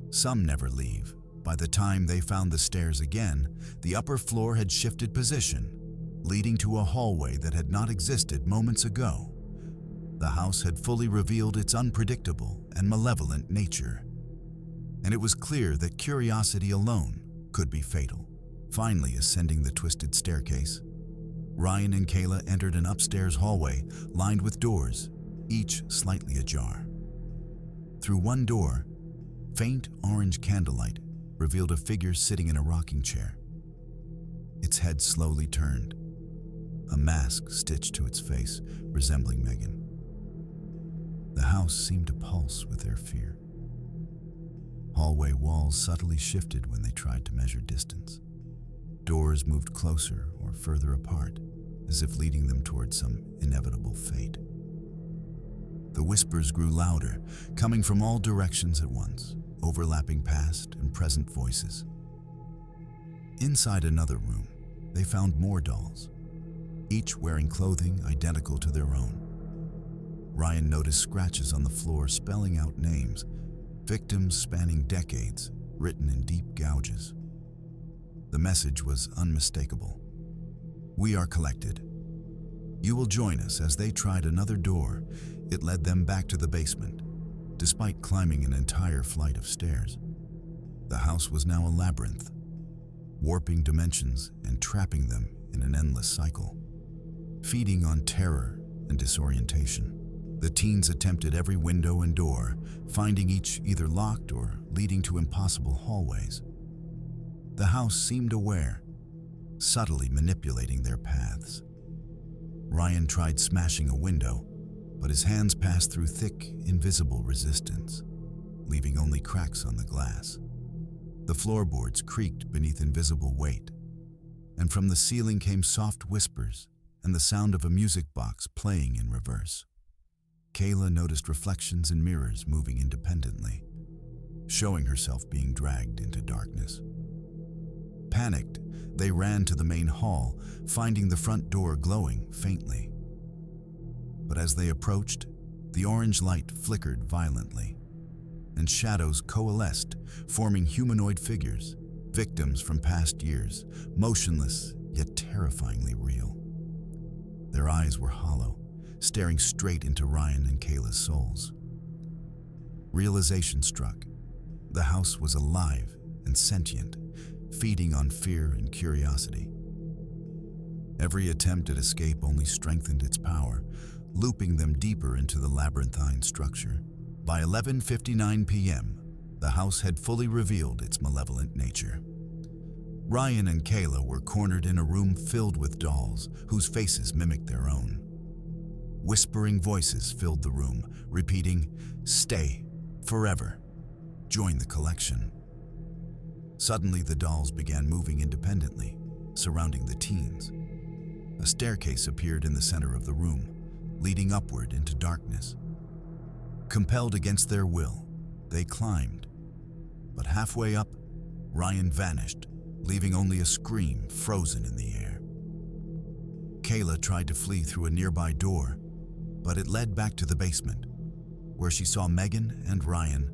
Some never leave." By the time they found the stairs again, the upper floor had shifted position, leading to a hallway that had not existed moments ago. The house had fully revealed its unpredictable and malevolent nature, and it was clear that curiosity alone could be fatal. Finally ascending the twisted staircase, Ryan and Kayla entered an upstairs hallway lined with doors, each slightly ajar. Through one door, faint orange candlelight revealed a figure sitting in a rocking chair. Its head slowly turned, a mask stitched to its face, resembling Megan. The house seemed to pulse with their fear. Hallway walls subtly shifted when they tried to measure distance. Doors moved closer or further apart, as if leading them toward some inevitable fate. The whispers grew louder, coming from all directions at once, overlapping past and present voices. Inside another room, they found more dolls, each wearing clothing identical to their own. Ryan noticed scratches on the floor spelling out names, victims spanning decades, written in deep gouges. The message was unmistakable. "We are collected. You will join us." As they tried another door, it led them back to the basement, despite climbing an entire flight of stairs. The house was now a labyrinth, warping dimensions and trapping them in an endless cycle. Feeding on terror and disorientation, the teens attempted every window and door, finding each either locked or leading to impossible hallways. The house seemed aware, subtly manipulating their paths. Ryan tried smashing a window, but his hands passed through thick, invisible resistance, leaving only cracks on the glass. The floorboards creaked beneath invisible weight, and from the ceiling came soft whispers and the sound of a music box playing in reverse. Kayla noticed reflections in mirrors moving independently, showing herself being dragged into darkness. Panicked, they ran to the main hall, finding the front door glowing faintly. But as they approached, the orange light flickered violently, and shadows coalesced, forming humanoid figures, victims from past years, motionless yet terrifyingly real. Their eyes were hollow, staring straight into Ryan and Kayla's souls. Realization struck. The house was alive and sentient, feeding on fear and curiosity. Every attempt at escape only strengthened its power, looping them deeper into the labyrinthine structure. By 11:59 p.m., the house had fully revealed its malevolent nature. Ryan and Kayla were cornered in a room filled with dolls whose faces mimicked their own. Whispering voices filled the room, repeating, "Stay, forever, join the collection." Suddenly, the dolls began moving independently, surrounding the teens. A staircase appeared in the center of the room, leading upward into darkness. Compelled against their will, they climbed. But halfway up, Ryan vanished, leaving only a scream frozen in the air. Kayla tried to flee through a nearby door, but it led back to the basement, where she saw Megan and Ryan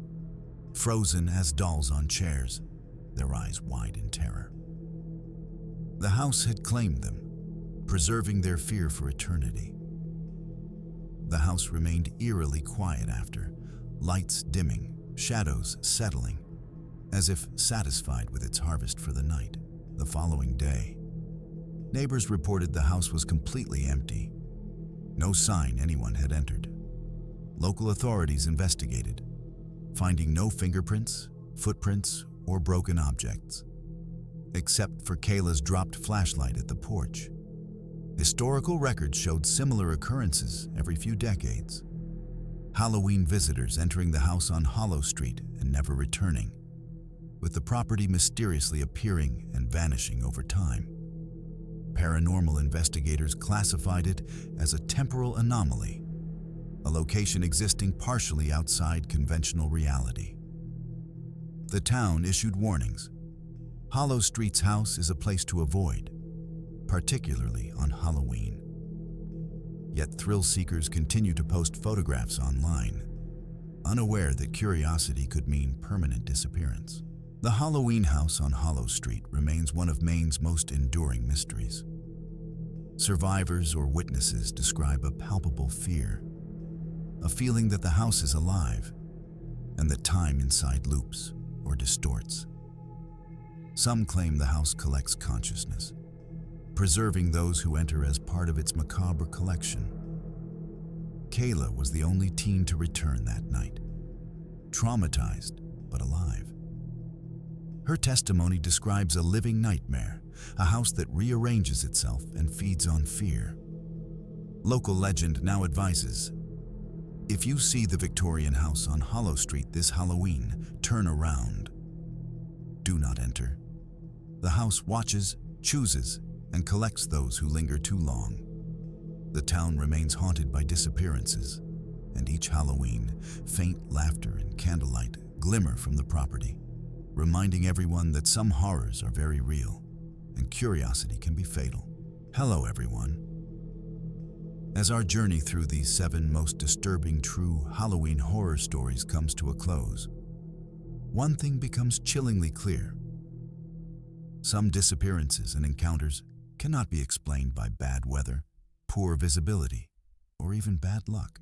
frozen as dolls on chairs, their eyes wide in terror. The house had claimed them, preserving their fear for eternity. The house remained eerily quiet after, lights dimming, shadows settling, as if satisfied with its harvest for the night. The following day, neighbors reported the house was completely empty. No sign anyone had entered. Local authorities investigated, finding no fingerprints, footprints, or broken objects, except for Kayla's dropped flashlight at the porch. Historical records showed similar occurrences every few decades. Halloween visitors entering the house on Hollow Street and never returning, with the property mysteriously appearing and vanishing over time. Paranormal investigators classified it as a temporal anomaly, a location existing partially outside conventional reality. The town issued warnings. Hollow Street's house is a place to avoid, particularly on Halloween. Yet thrill seekers continue to post photographs online, unaware that curiosity could mean permanent disappearance. The Halloween house on Hollow Street remains one of Maine's most enduring mysteries. Survivors or witnesses describe a palpable fear, a feeling that the house is alive and that time inside loops or distorts. Some claim the house collects consciousness, preserving those who enter as part of its macabre collection. Kayla was the only teen to return that night, traumatized but alive. Her testimony describes a living nightmare, a house that rearranges itself and feeds on fear. Local legend now advises, if you see the Victorian house on Hollow Street this Halloween, turn around. Do not enter. The house watches, chooses, and collects those who linger too long. The town remains haunted by disappearances, and each Halloween, faint laughter and candlelight glimmer from the property, reminding everyone that some horrors are very real and curiosity can be fatal. Hello, everyone. As our journey through these 7 most disturbing true Halloween horror stories comes to a close, one thing becomes chillingly clear. Some disappearances and encounters cannot be explained by bad weather, poor visibility, or even bad luck.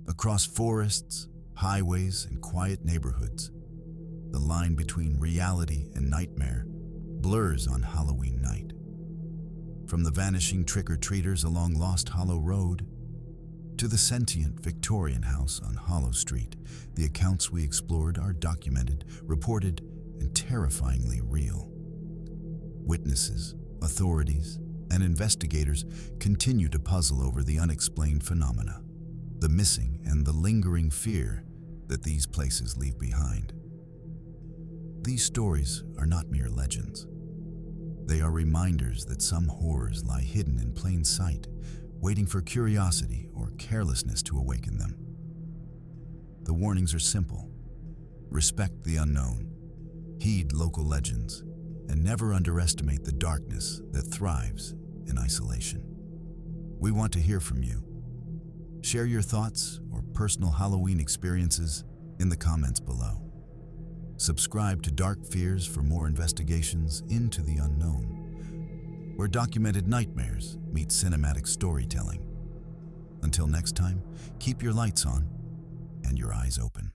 Across forests, highways, and quiet neighborhoods, the line between reality and nightmare blurs on Halloween night. From the vanishing trick-or-treaters along Lost Hollow Road to the sentient Victorian house on Hollow Street, the accounts we explored are documented, reported, and terrifyingly real. Witnesses, authorities, and investigators continue to puzzle over the unexplained phenomena, the missing and the lingering fear that these places leave behind. These stories are not mere legends. They are reminders that some horrors lie hidden in plain sight, waiting for curiosity or carelessness to awaken them. The warnings are simple. Respect the unknown, heed local legends, and never underestimate the darkness that thrives in isolation. We want to hear from you. Share your thoughts or personal Halloween experiences in the comments below. Subscribe to Dark Fears for more investigations into the unknown, where documented nightmares meet cinematic storytelling. Until next time, keep your lights on and your eyes open.